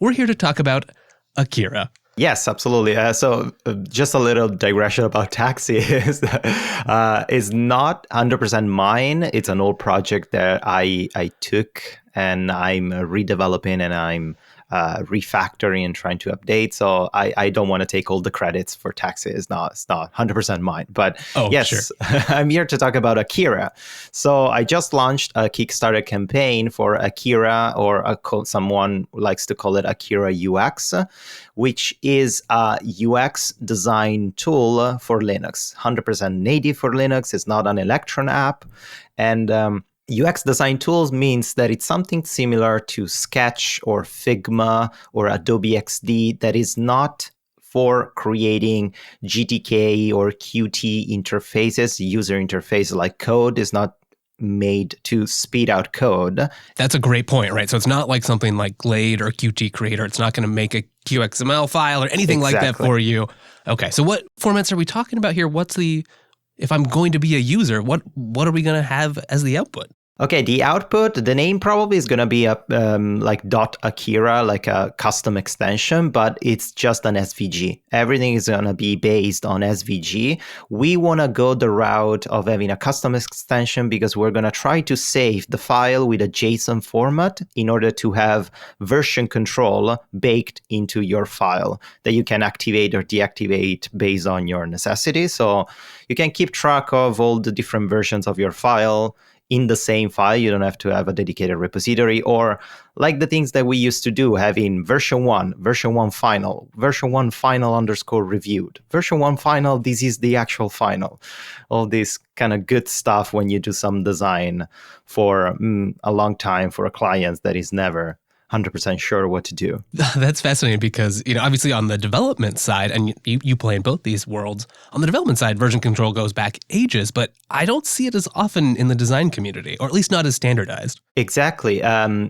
We're here to talk about Akira. Yes, absolutely. So just a little digression about taxi is not 100% mine. It's an old project that I took and I'm redeveloping and I'm refactoring and trying to update. So I don't want to take all the credits for taxi. It's not 100% mine. But yes, sure. I'm here to talk about Akira. So I just launched a Kickstarter campaign for Akira, or someone likes to call it Akira UX, which is a UX design tool for Linux. 100% native for Linux. It's not an Electron app. And UX design tools means that it's something similar to Sketch or Figma or Adobe XD that is not for creating GTK or Qt interfaces. User interface like code is not made to speed out code. That's a great point, right? So it's not like something like Glade or Qt Creator. It's not going to make a QXML file or anything like that for you. Okay, so what formats are we talking about here? If I'm going to be a user, what are we going to have as the output? Okay, the output, the name probably is going to be like .akira, like a custom extension, but it's just an SVG. Everything is going to be based on SVG. We want to go the route of having a custom extension because we're going to try to save the file with a JSON format in order to have version control baked into your file that you can activate or deactivate based on your necessity. So you can keep track of all the different versions of your file in the same file. You don't have to have a dedicated repository, or like the things that we used to do, having version 1 final, version 1 final _ reviewed, version 1 final, this is the actual final. All this kind of good stuff when you do some design for a long time for a client that is never 100% sure what to do. That's fascinating because, obviously on the development side, and you play in both these worlds, on the development side, version control goes back ages, but I don't see it as often in the design community, or at least not as standardized. Exactly.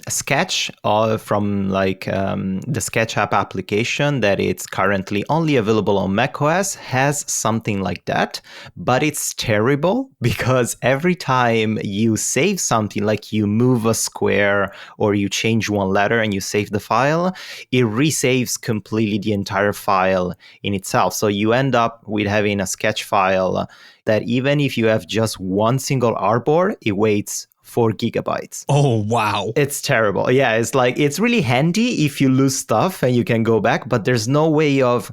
Sketch from the Sketch app application that it's currently only available on macOS has something like that, but it's terrible because every time you save something, like you move a square or you change one letter and you save the file, it resaves completely the entire file in itself. So you end up with having a Sketch file that even if you have just one single artboard, it weighs 4 gigabytes. Oh, wow. It's terrible. Yeah, it's really handy if you lose stuff and you can go back, but there's no way of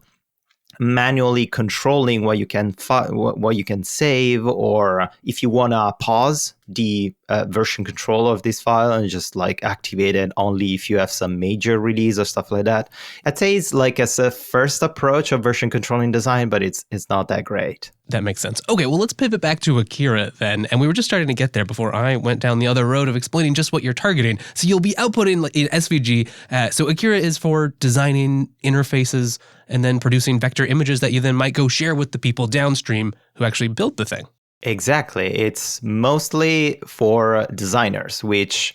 manually controlling what you can what you can save, or if you want to pause the version control of this file and just activate it only if you have some major release or stuff like that. I'd say it's as a first approach of version controlling design, but it's not that great. That makes sense. Okay, well, let's pivot back to Akira then. And we were just starting to get there before I went down the other road of explaining just what you're targeting. So you'll be outputting in SVG. So Akira is for designing interfaces and then producing vector images that you then might go share with the people downstream who actually built the thing. Exactly. It's mostly for designers, which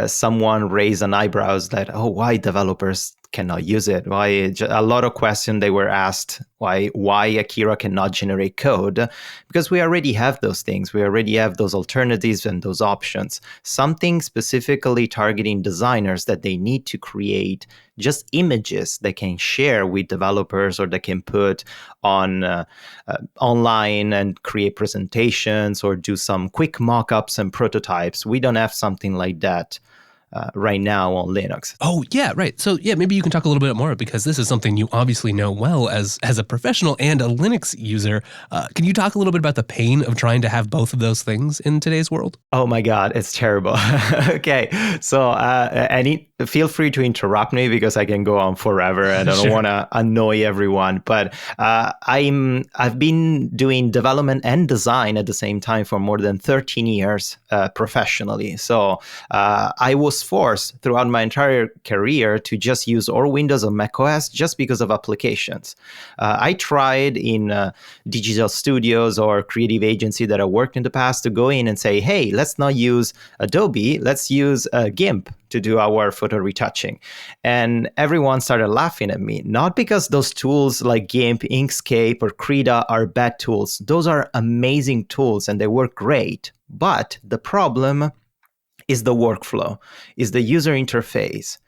someone raised an eyebrows that, why developers cannot use it? Why? A lot of questions they were asked why Akira cannot generate code, because we already have those things. We already have those alternatives and those options. Something specifically targeting designers that they need to create just images they can share with developers or they can put on online and create presentations or do some quick mock-ups and prototypes. We don't have something like that right now on Linux. Oh, yeah, right. So, yeah, maybe you can talk a little bit more, because this is something you obviously know well as a professional and a Linux user. Can you talk a little bit about the pain of trying to have both of those things in today's world? Oh my God, it's terrible. Okay, so feel free to interrupt me because I can go on forever and I don't want to annoy everyone. But I've been doing development and design at the same time for more than 13 years professionally. So I was forced throughout my entire career to just use or Windows or macOS just because of applications. I tried in digital studios or creative agency that I worked in the past to go in and say, hey, let's not use Adobe, let's use GIMP to do our photo retouching. And everyone started laughing at me, not because those tools like GIMP, Inkscape, or Krita are bad tools. Those are amazing tools and they work great. But the problem is the workflow, is the user interface.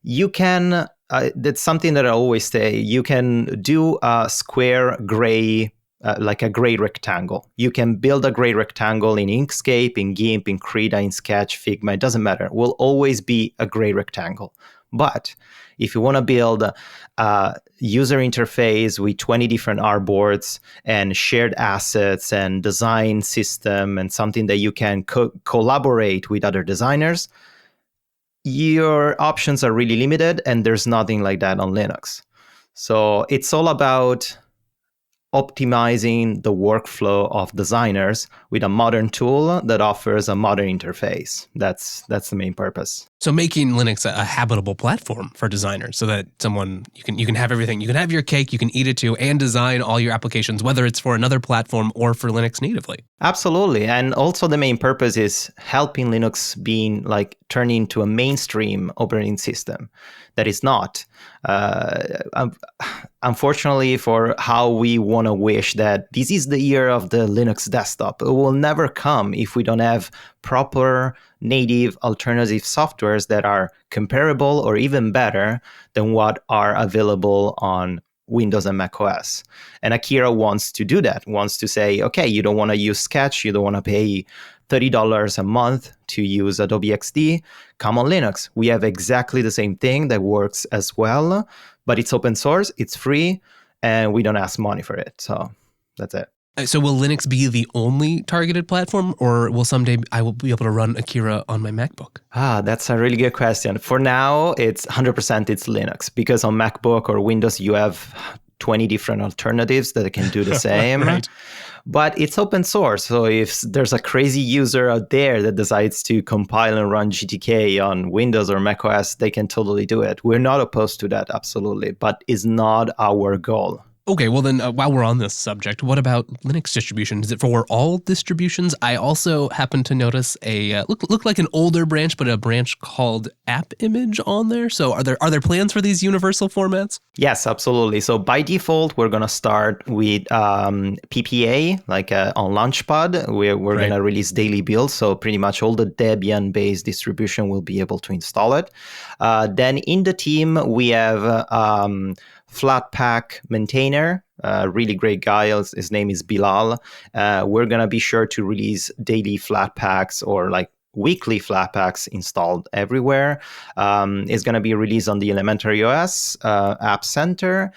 You can, that's something that I always say, you can do a square gray, like a gray rectangle. You can build a gray rectangle in Inkscape, in GIMP, in Krita, in Sketch, Figma, it doesn't matter. It will always be a gray rectangle. But if you want to build a user interface with 20 different artboards and shared assets and design system and something that you can collaborate with other designers, your options are really limited, and there's nothing like that on Linux. So it's all about optimizing the workflow of designers with a modern tool that offers a modern interface. That's the main purpose. So making Linux a habitable platform for designers, so that you can have everything. You can have your cake, you can eat it too, and design all your applications, whether it's for another platform or for Linux natively. Absolutely. And also the main purpose is helping Linux being turning into a mainstream operating system that is not. Unfortunately, for how we want to wish that this is the year of the Linux desktop, it will never come if we don't have proper native alternative softwares that are comparable or even better than what are available on Windows and macOS. And Akira wants to do that, wants to say, okay, you don't want to use Sketch, you don't want to pay $30 a month to use Adobe XD, come on Linux. We have exactly the same thing that works as well, but it's open source, it's free, and we don't ask money for it. So that's it. So will Linux be the only targeted platform, or will someday I will be able to run Akira on my MacBook? That's a really good question. For now, it's 100% it's Linux, because on MacBook or Windows, you have 20 different alternatives that can do the same. Right. But it's open source. So if there's a crazy user out there that decides to compile and run GTK on Windows or macOS, they can totally do it. We're not opposed to that, absolutely, but it's not our goal. Okay, well then, while we're on this subject, what about Linux distribution? Is it for all distributions? I also happen to notice a look like an older branch, but a branch called apt-image on there. So are there plans for these universal formats? Yes, absolutely. So by default, we're going to start with PPA, like on Launchpad. We're going to release daily builds. So pretty much all the Debian-based distribution will be able to install it. Then in the team, we have Flatpak maintainer, really great guy. His name is Bilal. We're going to be sure to release daily Flatpaks or like weekly Flatpaks installed everywhere. It's going to be released on the Elementary OS App Center.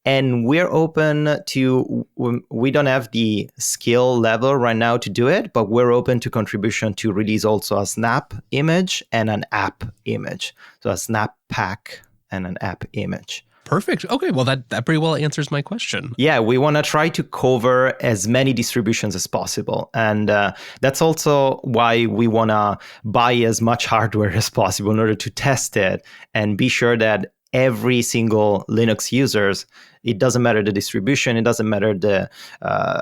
And we're open to, we don't have the skill level right now to do it, but we're open to contribution to release also a snap image and an app image. So a snap pack and an app image. Perfect. Okay, well, that pretty well answers my question. Yeah, we want to try to cover as many distributions as possible. And that's also why we want to buy as much hardware as possible in order to test it and be sure that every single Linux users, it doesn't matter the distribution, it doesn't matter the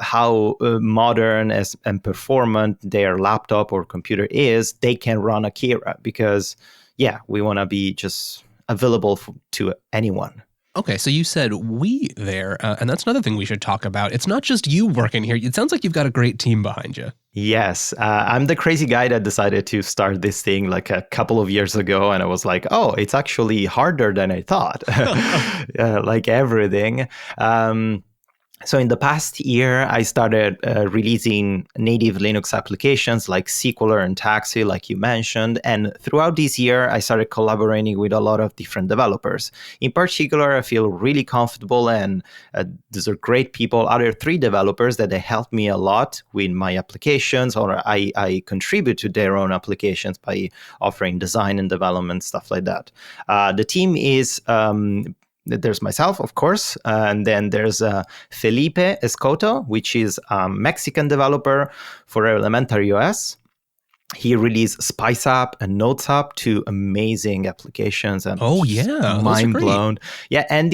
how modern and performant their laptop or computer is, they can run Akira because, yeah, we want to be just available to anyone. Okay, so you said we there, and that's another thing we should talk about. It's not just you working here. It sounds like you've got a great team behind you. Yes, I'm the crazy guy that decided to start this thing like a couple of years ago, and I was like, oh, it's actually harder than I thought, like everything. So in the past year, I started releasing native Linux applications like Sequeler and Taxi, like you mentioned. And throughout this year, I started collaborating with a lot of different developers. In particular, I feel really comfortable, and these are great people. Other 3 developers that they helped me a lot with my applications, or I contribute to their own applications by offering design and development, stuff like that. The team is... there's myself, of course, and then there's Felipe Escoto, which is a Mexican developer for Elementary OS. He released Spice App and Notes App, 2 amazing applications, and mind blown. Yeah, and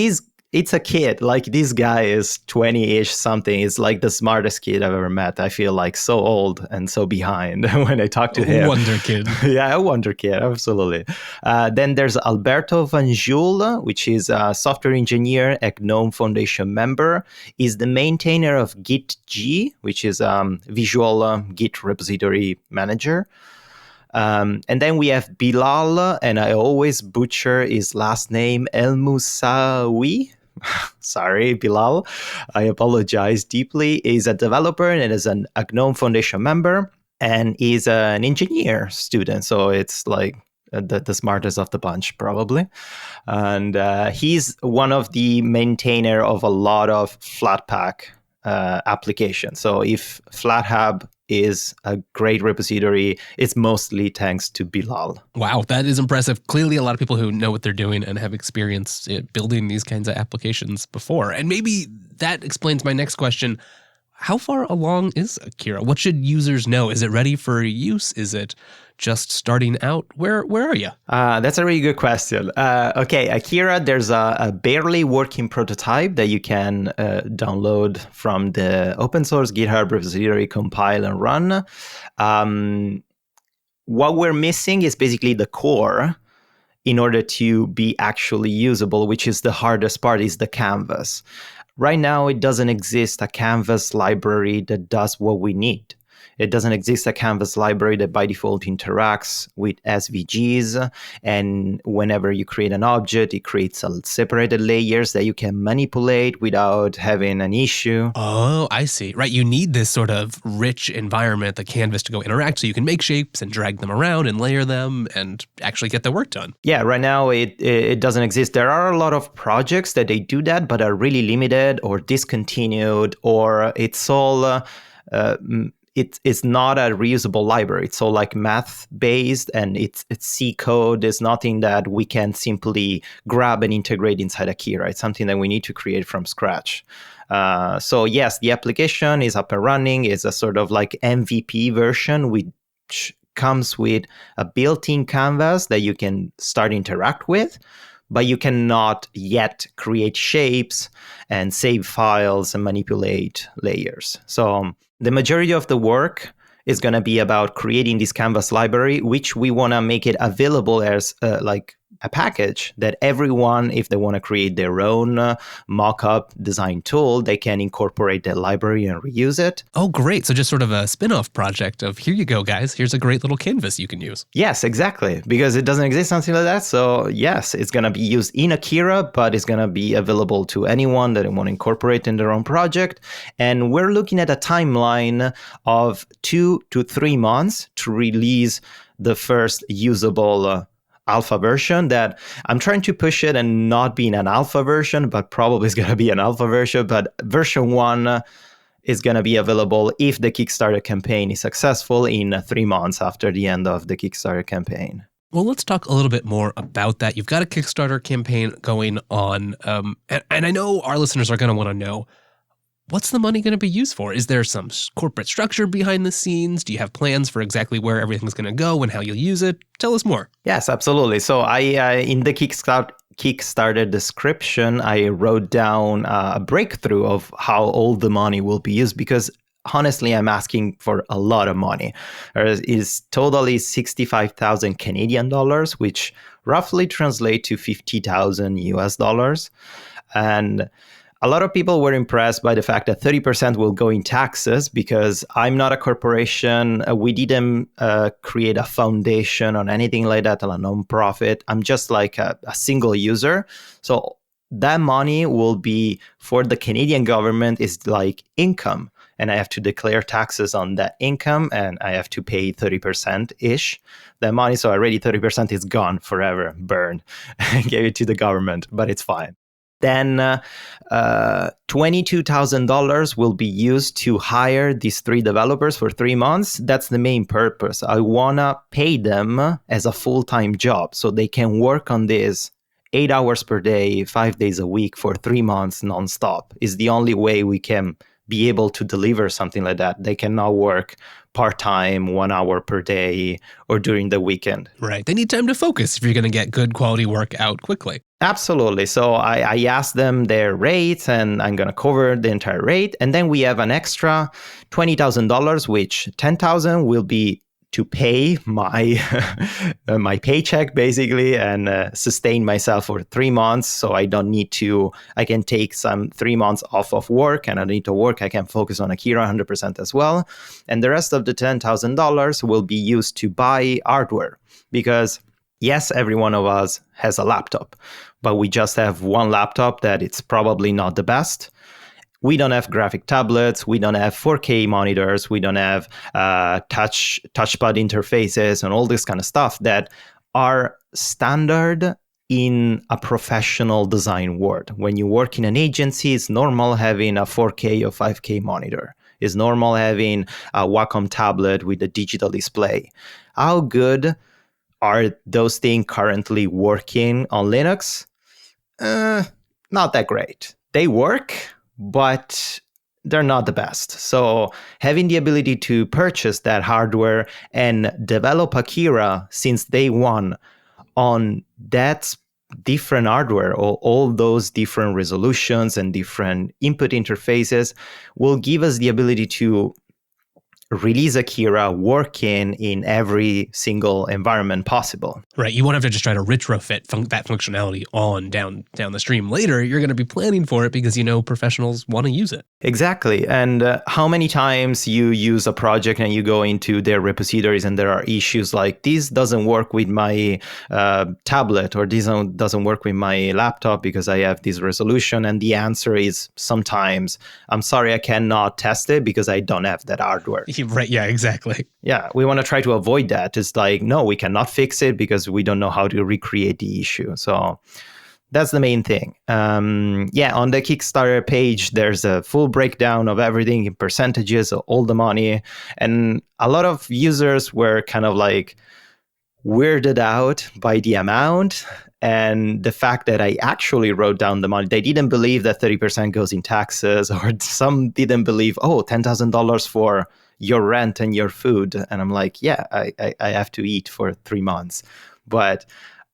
it's a kid. Like, this guy is 20-ish something. He's like the smartest kid I've ever met. I feel like so old and so behind when I talk to him. Wonder kid. Yeah, a wonder kid, absolutely. Then there's Alberto Vanjul, which is a software engineer, a GNOME Foundation member. He's the maintainer of Git-G, which is visual Git repository manager. And then we have Bilal, and I always butcher his last name, El Moussaoui. Sorry, Bilal. I apologize deeply. He's a developer and is a GNOME Foundation member, and he's an engineer student. So it's like the smartest of the bunch, probably. And he's one of the maintainer of a lot of Flatpak applications. So if FlatHub is a great repository, it's mostly thanks to Bilal. Wow, that is impressive. Clearly a lot of people who know what they're doing and have experience building these kinds of applications before. And maybe that explains my next question. How far along is Akira? What should users know? Is it ready for use? Is it just starting out? Where are you? That's a really good question. Okay, Akira, there's a barely working prototype that you can download from the open source GitHub repository, compile and run. What we're missing is basically the core in order to be actually usable, which is the hardest part, is the canvas. Right now, it doesn't exist a canvas library that does what we need. It doesn't exist a canvas library that by default interacts with SVGs. And whenever you create an object, it creates separated layers that you can manipulate without having an issue. Oh, I see. Right. You need this sort of rich environment, the canvas, to go interact so you can make shapes and drag them around and layer them and actually get the work done. Yeah, right now it doesn't exist. There are a lot of projects that they do that, but are really limited or discontinued, or it's all it's not a reusable library. It's all like math based, and it's C code. There's nothing that we can simply grab and integrate inside Akira. It's something that we need to create from scratch. So yes, the application is up and running. It's a sort of like MVP version, which comes with a built-in canvas that you can start interact with, but you cannot yet create shapes and save files and manipulate layers. So the majority of the work is going to be about creating this canvas library, which we want to make it available as like a package that everyone, if they want to create their own mock-up design tool, they can incorporate that library and reuse it. Oh, great. So just sort of a spin-off project of, here you go, guys. Here's a great little canvas you can use. Yes, exactly. Because it doesn't exist, something like that. So yes, it's going to be used in Akira, but it's going to be available to anyone that want to incorporate in their own project. And we're looking at a timeline of 2 to 3 months to release the first usable alpha version. That I'm trying to push it and not being an alpha version, but probably is going to be an alpha version. But version 1 is going to be available if the Kickstarter campaign is successful in 3 months after the end of the Kickstarter campaign. Well, let's talk a little bit more about that. You've got a Kickstarter campaign going on, and I know our listeners are going to want to know, what's the money going to be used for? Is there some corporate structure behind the scenes? Do you have plans for exactly where everything's going to go and how you'll use it? Tell us more. Yes, absolutely. So I in the Kickstarter description, I wrote down a breakthrough of how all the money will be used, because honestly, I'm asking for a lot of money. It is totally 65,000 Canadian dollars, which roughly translate to 50,000 US dollars. And a lot of people were impressed by the fact that 30% will go in taxes, because I'm not a corporation. We didn't create a foundation or anything like that, or a nonprofit. I'm just like a single user. So that money will be for the Canadian government is like income. And I have to declare taxes on that income, and I have to pay 30%-ish that money. So already 30% is gone forever, burned. I gave it to the government, but it's fine. Then $22,000 will be used to hire these 3 developers for 3 months. That's the main purpose. I want to pay them as a full-time job so they can work on this 8 hours per day, 5 days a week for 3 months nonstop. Is the only way we can be able to deliver something like that. They cannot work part-time, 1 hour per day, or during the weekend. Right. They need time to focus if you're going to get good quality work out quickly. Absolutely. So I asked them their rates, and I'm going to cover the entire rate. And then we have an extra $20,000, which $10,000 will be to pay my my paycheck basically, and sustain myself for 3 months. So I don't need to, I can take some 3 months off of work, and I don't need to work. I can focus on Akira 100% as well. And the rest of the $10,000 will be used to buy hardware, because yes, every one of us has a laptop, but we just have one laptop that it's probably not the best. We don't have graphic tablets. We don't have 4K monitors. We don't have touchpad interfaces and all this kind of stuff that are standard in a professional design world. When you work in an agency, it's normal having a 4K or 5K monitor. It's normal having a Wacom tablet with a digital display. How good are those things currently working on Linux? Not that great. They work, but they're not the best. So having the ability to purchase that hardware and develop Akira since day one on that different hardware, or all those different resolutions and different input interfaces, will give us the ability to release Akira working in every single environment possible. Right. You won't have to just try to retrofit that functionality on down the stream later. You're going to be planning for it because you know professionals want to use it. Exactly. And how many times you use a project and you go into their repositories and there are issues like this doesn't work with my tablet, or this doesn't work with my laptop because I have this resolution. And the answer is sometimes, I'm sorry, I cannot test it because I don't have that hardware. Right. Yeah, exactly. Yeah, we want to try to avoid that. It's like, no, we cannot fix it because we don't know how to recreate the issue. So that's the main thing. On the Kickstarter page, there's a full breakdown of everything in percentages, all the money. And a lot of users were kind of like weirded out by the amount and the fact that I actually wrote down the money. They didn't believe that 30% goes in taxes, or some didn't believe, $10,000 for your rent and your food. And I'm like, yeah, I have to eat for 3 months. But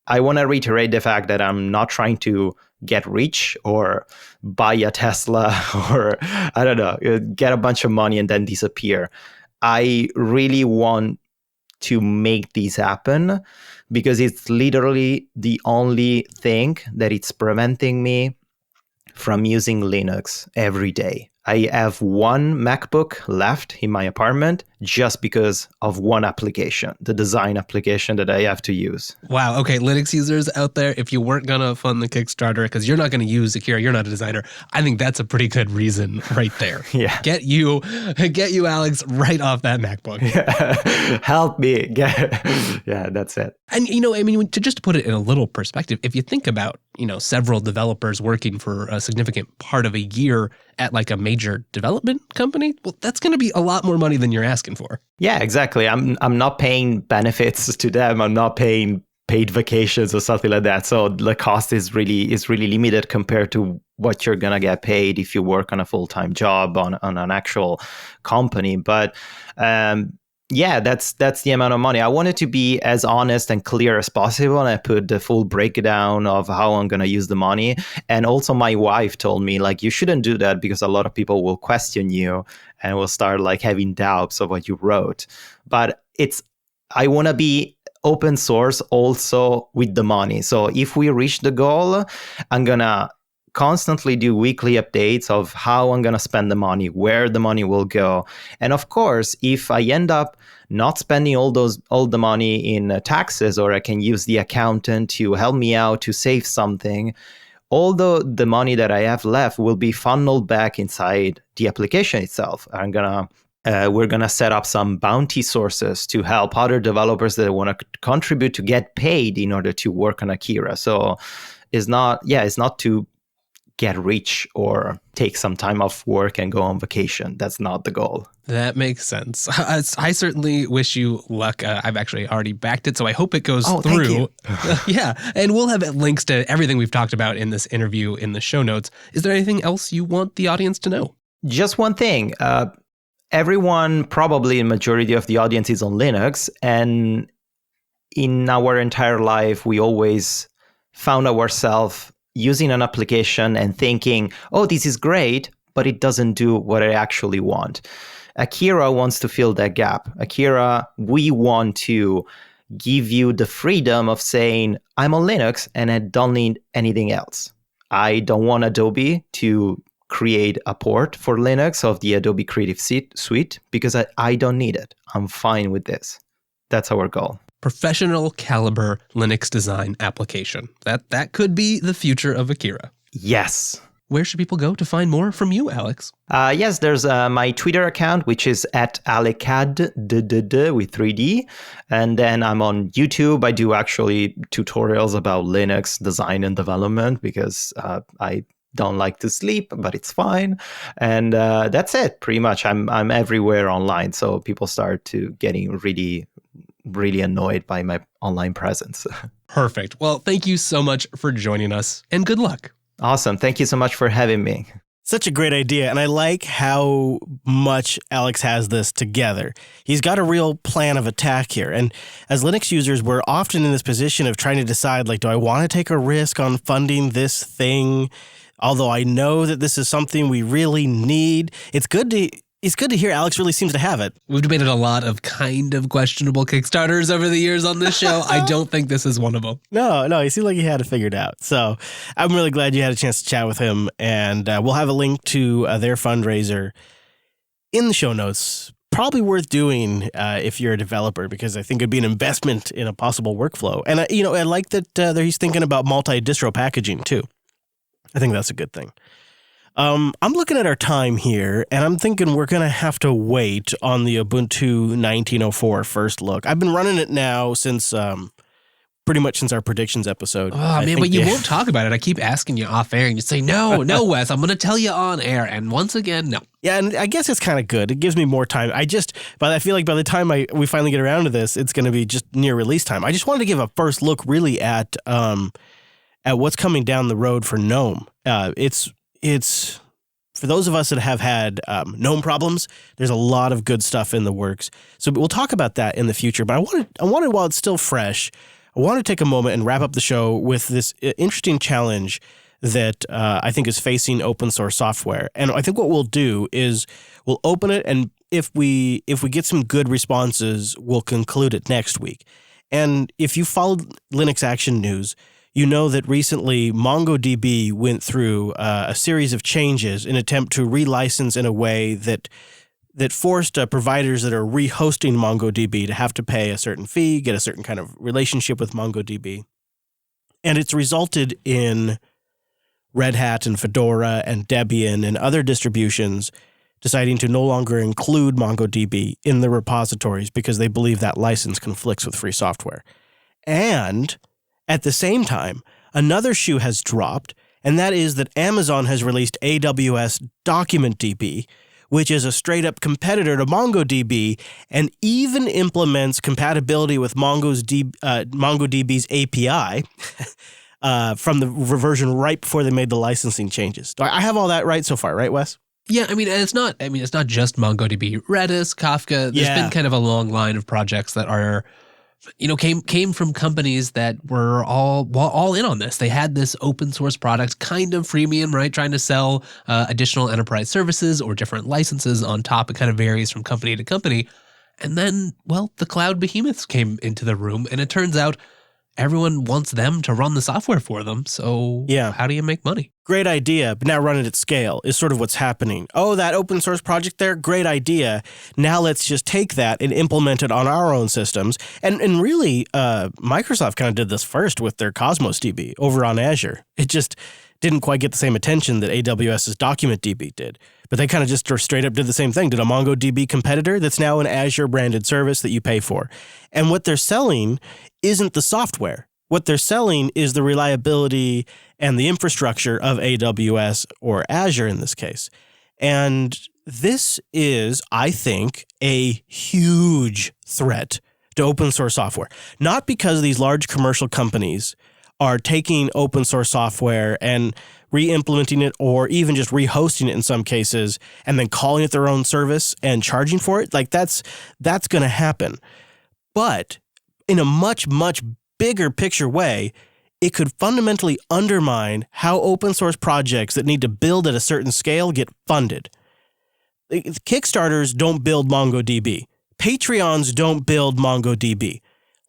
I want to reiterate the fact that I'm not trying to get rich or buy a Tesla or, I don't know, get a bunch of money and then disappear. I really want to make this happen because it's literally the only thing that it's preventing me from using Linux every day. I have one MacBook left in my apartment just because of one application, the design application that I have to use. Wow. Okay, Linux users out there, if you weren't going to fund the Kickstarter because you're not going to use Akira, you're not a designer, I think that's a pretty good reason right there. Yeah. Get you, Alex, right off that MacBook. Yeah. Help me. Yeah, that's it. And, to just put it in a little perspective, if you think about, several developers working for a significant part of a year at like a major development company, well, that's going to be a lot more money than you're asking for. Yeah, exactly. I'm not paying benefits to them. I'm not paying paid vacations or something like that. So the cost is really limited compared to what you're gonna get paid if you work on a full-time job on an actual company. But that's the amount of money. I wanted to be as honest and clear as possible, and I put the full breakdown of how I'm going to use the money. And also my wife told me, like, you shouldn't do that because a lot of people will question you and will start like having doubts of what you wrote. But I want to be open source also with the money. So if we reach the goal, I'm going to constantly do weekly updates of how I'm going to spend the money, where the money will go. And of course, if I end up not spending all the money in taxes, or I can use the accountant to help me out to save something, all the money that I have left will be funneled back inside the application itself. We're going to set up some bounty sources to help other developers that want to contribute to get paid in order to work on Akira. So it's not to get rich or take some time off work and go on vacation. That's not the goal. That makes sense. I certainly wish you luck. I've actually already backed it, so I hope it goes through. Thank you. Yeah, and we'll have links to everything we've talked about in this interview in the show notes. Is there anything else you want the audience to know? Just one thing. Everyone, probably a majority of the audience, is on Linux, and in our entire life, we always found ourselves using an application and thinking, oh, this is great, but it doesn't do what I actually want. Akira wants to fill that gap. Akira, we want to give you the freedom of saying, I'm on Linux and I don't need anything else. I don't want Adobe to create a port for Linux of the Adobe Creative Suite because I don't need it. I'm fine with this. That's our goal. Professional caliber Linux design application. That could be the future of Akira. Yes. Where should people go to find more from you, Alex? Yes, there's my Twitter account, which is @alecad with 3D. And then I'm on YouTube. I do actually tutorials about Linux design and development because I don't like to sleep, but it's fine. And that's it, pretty much. I'm everywhere online. So people start to getting really annoyed by my online presence. Perfect. Well, thank you so much for joining us, and good luck. Awesome. Thank you so much for having me. Such a great idea, and I like how much Alex has this together. He's got a real plan of attack here, and as Linux users, we're often in this position of trying to decide, like, do I want to take a risk on funding this thing? Although I know that this is something we really need, it's good to It's good to hear Alex really seems to have it. We've debated a lot of kind of questionable Kickstarters over the years on this show. I don't think this is one of them. No, he seemed like he had it figured out. So I'm really glad you had a chance to chat with him. And we'll have a link to their fundraiser in the show notes. Probably worth doing if you're a developer, because I think it'd be an investment in a possible workflow. And, I like that he's thinking about multi-distro packaging, too. I think that's a good thing. I'm looking at our time here, and I'm thinking we're going to have to wait on the Ubuntu 1904 first look. I've been running it now since pretty much since our predictions episode. Oh, man, but you won't talk about it. I keep asking you off air, and you say, no, Wes, I'm going to tell you on air. And once again, no. Yeah, and I guess it's kind of good. It gives me more time. But I feel like by the time we finally get around to this, it's going to be just near release time. I just wanted to give a first look really at what's coming down the road for GNOME. It's for those of us that have had GNOME problems, there's a lot of good stuff in the works. So we'll talk about that in the future. But I wanted while it's still fresh, I want to take a moment and wrap up the show with this interesting challenge that I think is facing open source software. And I think what we'll do is we'll open it, and if we get some good responses, we'll conclude it next week. And if you followed Linux Action News, you know that recently MongoDB went through a series of changes in an attempt to relicense in a way that forced providers that are rehosting MongoDB to have to pay a certain fee, get a certain kind of relationship with MongoDB. And it's resulted in Red Hat and Fedora and Debian and other distributions deciding to no longer include MongoDB in the repositories because they believe that license conflicts with free software. And at the same time, another shoe has dropped, and that is that Amazon has released AWS DocumentDB, which is a straight-up competitor to MongoDB and even implements compatibility with MongoDB's API from the version right before they made the licensing changes. Do I have all that right so far, right, Wes? Yeah, it's not just MongoDB. Redis, Kafka, there's been kind of a long line of projects that are came from companies that were all in on this. They had this open source product, kind of freemium, right? Trying to sell additional enterprise services or different licenses on top. It kind of varies from company to company. And then, the cloud behemoths came into the room, and it turns out everyone wants them to run the software for them. So how do you make money? Great idea, but now run it at scale is sort of what's happening. Oh, that open source project there, great idea. Now let's just take that and implement it on our own systems. And really, Microsoft kind of did this first with their Cosmos DB over on Azure. It just didn't quite get the same attention that AWS's DocumentDB did. But they kind of just straight up did the same thing, did a MongoDB competitor that's now an Azure branded service that you pay for. And what they're selling isn't the software. What they're selling is the reliability and the infrastructure of AWS or Azure in this case. And this is, I think, a huge threat to open source software. Not because these large commercial companies are taking open source software and re-implementing it or even just rehosting it in some cases and then calling it their own service and charging for it. Like that's going to happen. But in a much, much bigger picture way, it could fundamentally undermine how open source projects that need to build at a certain scale get funded. Kickstarters don't build MongoDB. Patreons don't build MongoDB.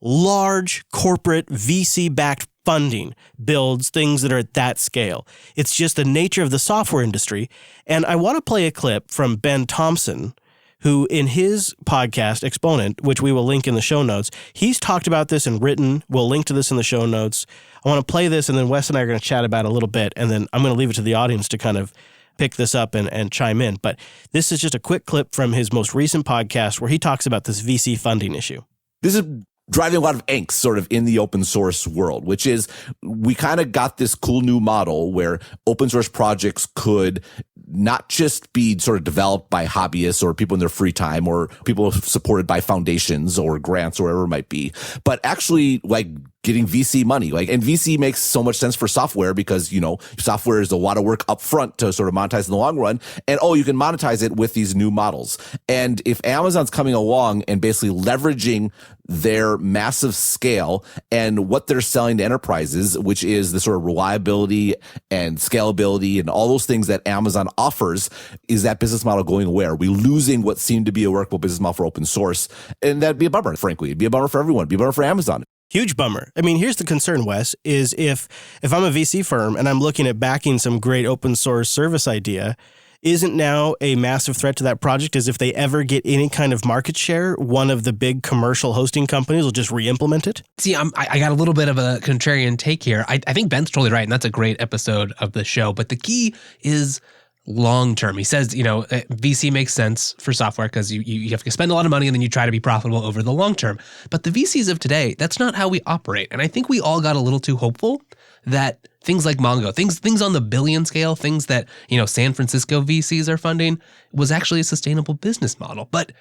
Large corporate VC-backed funding builds things that are at that scale. It's just the nature of the software industry. And I want to play a clip from Ben Thompson, who in his podcast, Exponent, which we will link in the show notes, he's talked about this and written. We'll link to this in the show notes. I want to play this, and then Wes and I are going to chat about it a little bit, and then I'm going to leave it to the audience to kind of pick this up and chime in. But this is just a quick clip from his most recent podcast where he talks about this VC funding issue. This is driving a lot of angst sort of in the open source world, which is we kind of got this cool new model where open source projects could not just be sort of developed by hobbyists or people in their free time or people supported by foundations or grants or whatever it might be, but actually like getting VC money. And VC makes so much sense for software because, software is a lot of work up front to sort of monetize in the long run. And you can monetize it with these new models. And if Amazon's coming along and basically leveraging their massive scale and what they're selling to enterprises, which is the sort of reliability and scalability and all those things that Amazon offers, is that business model going away? Are we losing what seemed to be a workable business model for open source? And that'd be a bummer, frankly. It'd be a bummer for everyone. It'd be a bummer for Amazon. Huge bummer. I mean, here's the concern, Wes, is if I'm a VC firm and I'm looking at backing some great open source service idea, isn't now a massive threat to that project is if they ever get any kind of market share, one of the big commercial hosting companies will just re-implement it? See, I got a little bit of a contrarian take here. I think Ben's totally right, and that's a great episode of the show. But the key is long-term. He says, VC makes sense for software because you have to spend a lot of money and then you try to be profitable over the long term. But the VCs of today, that's not how we operate. And I think we all got a little too hopeful that things like Mongo, things on the billion scale, things that, San Francisco VCs are funding was actually a sustainable business model. But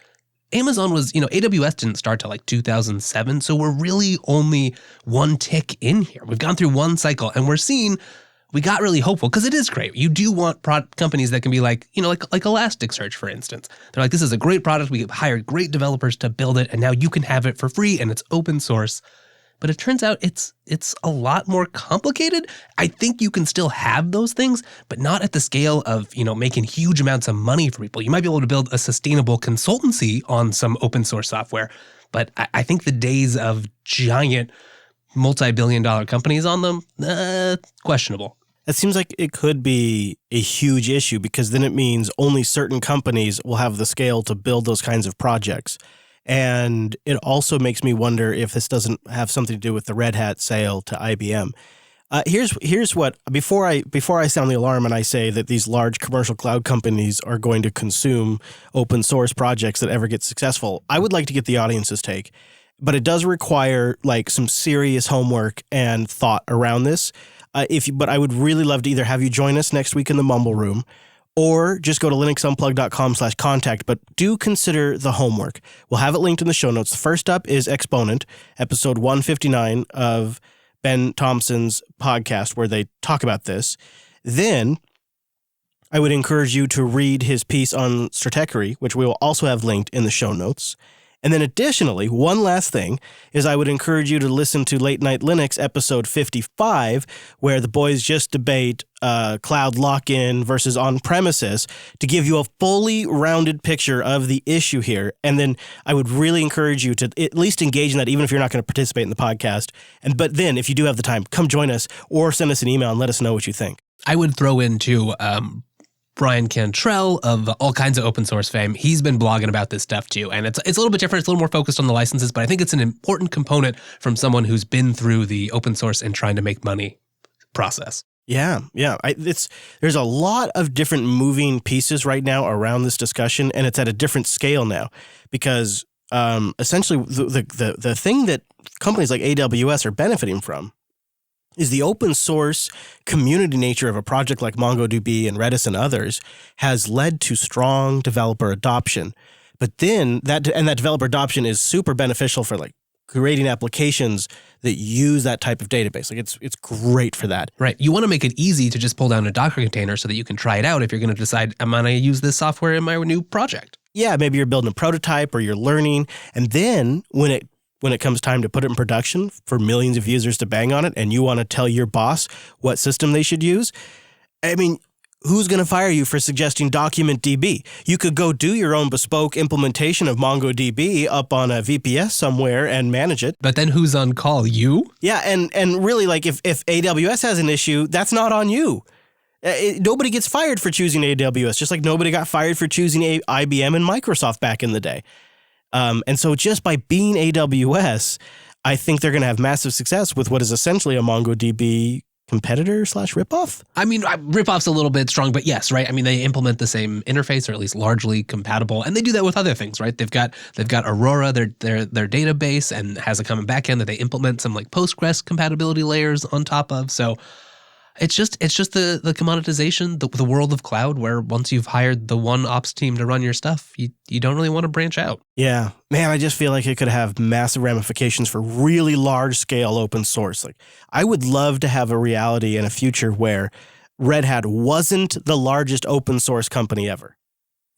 Amazon was, AWS didn't start till like 2007. So we're really only one tick in here. We've gone through one cycle and we got really hopeful because it is great. You do want companies that can be like Elasticsearch, for instance. They're like, this is a great product. We hired great developers to build it, and now you can have it for free, and it's open source. But it turns out it's a lot more complicated. I think you can still have those things, but not at the scale of, making huge amounts of money for people. You might be able to build a sustainable consultancy on some open source software, but I think the days of giant multi-billion-dollar companies on them, questionable. It seems like it could be a huge issue because then it means only certain companies will have the scale to build those kinds of projects. And it also makes me wonder if this doesn't have something to do with the Red Hat sale to IBM. Here's what, before I sound the alarm and I say that these large commercial cloud companies are going to consume open source projects that ever get successful, I would like to get the audience's take. But it does require like some serious homework and thought around this. But I would really love to either have you join us next week in the Mumble Room or just go to linuxunplugged.com/contact, but do consider the homework. We'll have it linked in the show notes. The first up is Exponent, episode 159 of Ben Thompson's podcast where they talk about this. Then I would encourage you to read his piece on Stratechery, which we will also have linked in the show notes. And then additionally, one last thing is I would encourage you to listen to Late Night Linux episode 55, where the boys just debate cloud lock-in versus on-premises to give you a fully rounded picture of the issue here. And then I would really encourage you to at least engage in that, even if you're not going to participate in the podcast. But then if you do have the time, come join us or send us an email and let us know what you think. I would throw in too, Brian Cantrell of all kinds of open source fame. He's been blogging about this stuff too. And it's a little bit different. It's a little more focused on the licenses, but I think it's an important component from someone who's been through the open source and trying to make money process. Yeah. There's a lot of different moving pieces right now around this discussion, and it's at a different scale now because essentially the thing that companies like AWS are benefiting from is the open source community nature of a project like MongoDB and Redis and others has led to strong developer adoption. But then that developer adoption is super beneficial for like creating applications that use that type of database. Like it's great for that. Right. You want to make it easy to just pull down a Docker container so that you can try it out if you're going to decide, I'm going to use this software in my new project. Yeah, maybe you're building a prototype or you're learning. And then when it comes time to put it in production for millions of users to bang on it and you want to tell your boss what system they should use, I mean, who's going to fire you for suggesting DocumentDB? You could go do your own bespoke implementation of MongoDB up on a VPS somewhere and manage it. But then who's on call? You? Yeah, and really, like if AWS has an issue, that's not on you. Nobody gets fired for choosing AWS, just like nobody got fired for choosing IBM and Microsoft back in the day. And so just by being AWS, I think they're going to have massive success with what is essentially a MongoDB competitor / ripoff. I mean, ripoff's a little bit strong, but yes, right? I mean, they implement the same interface or at least largely compatible, and they do that with other things, right? They've got Aurora, their database, and has a common backend that they implement some like Postgres compatibility layers on top of. So It's just the commoditization, the world of cloud, where once you've hired the one ops team to run your stuff, you don't really want to branch out. Yeah, man, I just feel like it could have massive ramifications for really large scale open source. Like, I would love to have a reality in a future where Red Hat wasn't the largest open source company ever.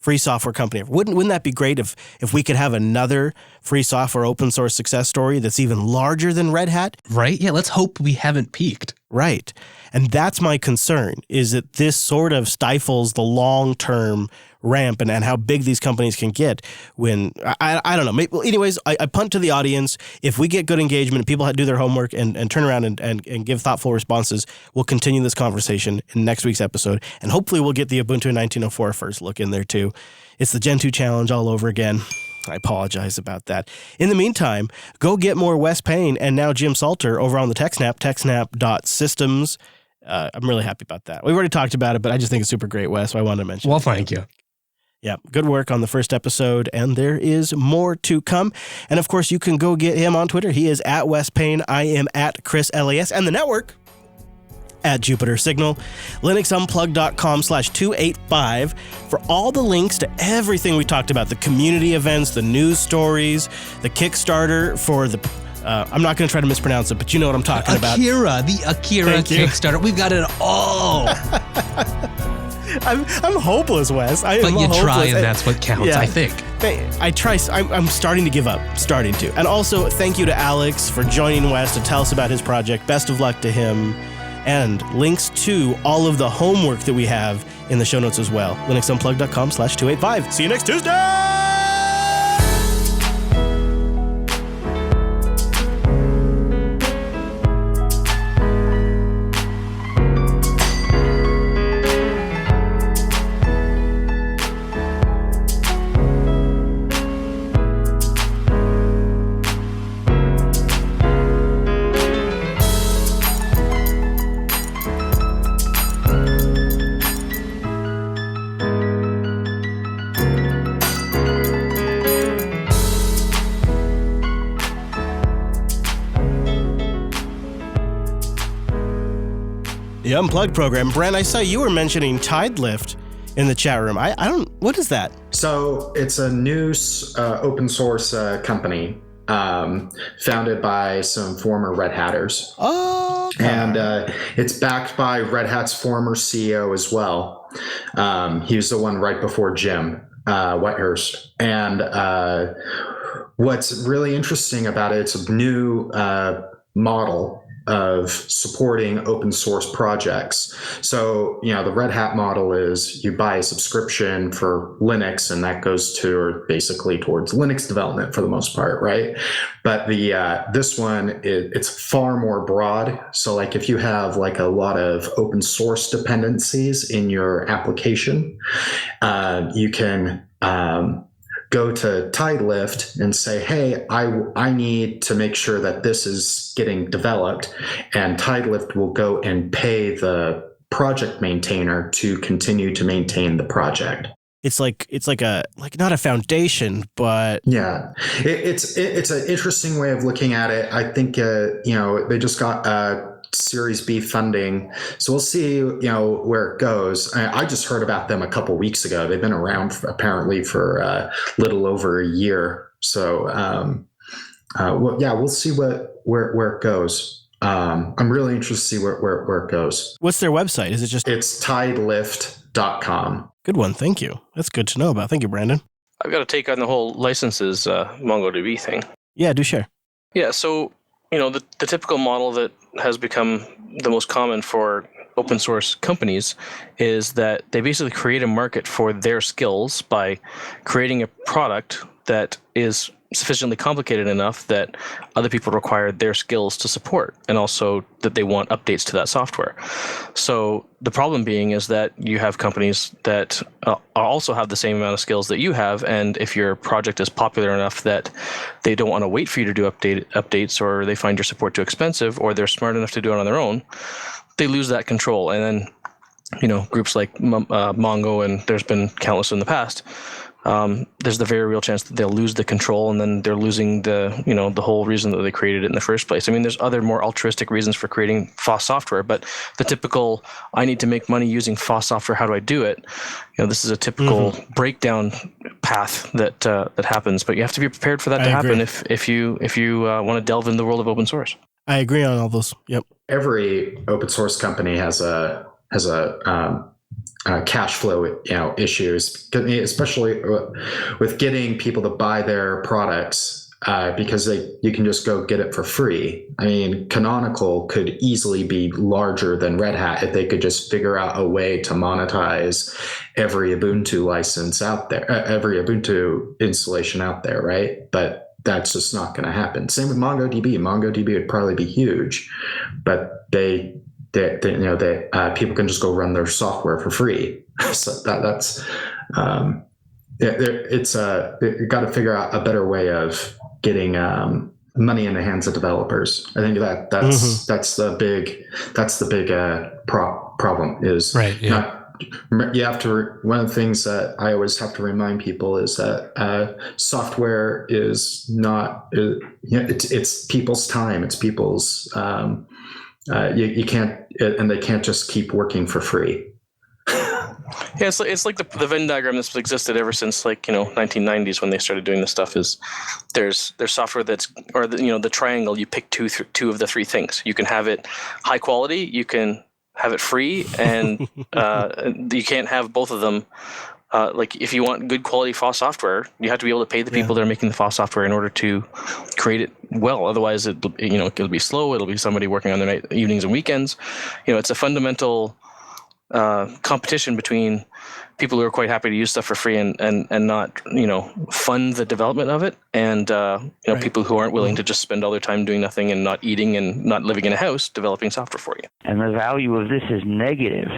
Free software company ever. Wouldn't that be great if we could have another free software open source success story that's even larger than Red Hat? Right? Yeah, let's hope we haven't peaked. Right. And that's my concern, is that this sort of stifles the long-term ramp and how big these companies can get when, I don't know. Maybe, anyways, I punt to the audience. If we get good engagement, people do their homework and turn around and give thoughtful responses, we'll continue this conversation in next week's episode. And hopefully we'll get the Ubuntu 1904 first look in there too. It's the Gen 2 challenge all over again. I apologize about that. In the meantime, go get more Wes Payne and now Jim Salter over on the TechSnap, techsnap.systems. I'm really happy about that. We've already talked about it, but I just think it's super great, Wes, so I wanted to mention it. Well, thank you. Yeah, good work on the first episode, and there is more to come. And of course, you can go get him on Twitter. He is at Wes Payne. I am at Chris LAS, and the network at Jupiter Signal. LinuxUnplugged.com/285 for all the links to everything we talked about, the community events, the news stories, the Kickstarter for the I'm not going to try to mispronounce it, but you know what I'm talking about. The Akira Kickstarter. We've got it all. I'm hopeless, Wes. But you try, and that's what counts, yeah. I think. I try. I'm starting to give up. Starting to. And also, thank you to Alex for joining Wes to tell us about his project. Best of luck to him. And links to all of the homework that we have in the show notes as well. LinuxUnplugged.com/285. See you next Tuesday! The Unplugged program. Brent, I saw you were mentioning TideLift in the chat room. I don't, what is that? So it's a new open source company founded by some former Red Hatters. Oh. Okay. And it's backed by Red Hat's former CEO as well. He was the one right before Jim Whitehurst. And what's really interesting about it, it's a new model of supporting open source projects. So, the Red Hat model is you buy a subscription for Linux, and that goes basically towards Linux development for the most part, right? But this one, it's far more broad. So like if you have like a lot of open source dependencies in your application, you can go to TideLift and say, hey, I need to make sure that this is getting developed, and TideLift will go and pay the project maintainer to continue to maintain the project. It's like not a foundation, but yeah, it's an interesting way of looking at it. I think they just got Series B funding, so we'll see where it goes. I just heard about them a couple weeks ago. They've been around apparently for a little over a year. So we'll see where it goes. I'm really interested to see where it goes. What's their website? Is it just? It's tidelift.com. Good one. Thank you. That's good to know about. Thank you, Brandon. I've got to take on the whole licenses MongoDB thing. Yeah, do share. Yeah, so the typical model that has become the most common for open source companies is that they basically create a market for their skills by creating a product that is sufficiently complicated enough that other people require their skills to support, and also that they want updates to that software. So the problem being is that you have companies that also have the same amount of skills that you have, and if your project is popular enough that they don't want to wait for you to do updates, or they find your support too expensive, or they're smart enough to do it on their own, they lose that control. And then groups like Mongo, and there's been countless in the past, there's the very real chance that they'll lose the control, and then they're losing the whole reason that they created it in the first place. I mean, there's other more altruistic reasons for creating FOSS software, but the typical, I need to make money using FOSS software, how do I do it? This is a typical breakdown path that happens, but you have to be prepared for that to happen if you want to delve into the world of open source. I agree on all those. Yep. Every open source company has a cash flow issues, especially with getting people to buy their products because you can just go get it for free. I mean, Canonical could easily be larger than Red Hat if they could just figure out a way to monetize every Ubuntu license out there, every Ubuntu installation out there, right? But that's just not going to happen. Same with MongoDB. MongoDB would probably be huge, but people can just go run their software for free. So that's you got to figure out a better way of getting money in the hands of developers. I think that's the big problem is right. Yeah. You have to. One of the things that I always have to remind people is that software is not. It's people's time. It's people's. You can't, and they can't just keep working for free. Yeah, it's like the Venn diagram that's existed ever since 1990s when they started doing this stuff. Is there's software that's, or the triangle. You pick two of the three things. You can have it high quality. You can have it free, and you can't have both of them. If you want good quality FOSS software, you have to be able to pay the people that are making the FOSS software in order to create it well. Otherwise, it'll be slow. It'll be somebody working on their evenings and weekends. It's a fundamental competition between people who are quite happy to use stuff for free and not fund the development of it, and people who aren't willing to just spend all their time doing nothing and not eating and not living in a house developing software for you. And the value of this is negative.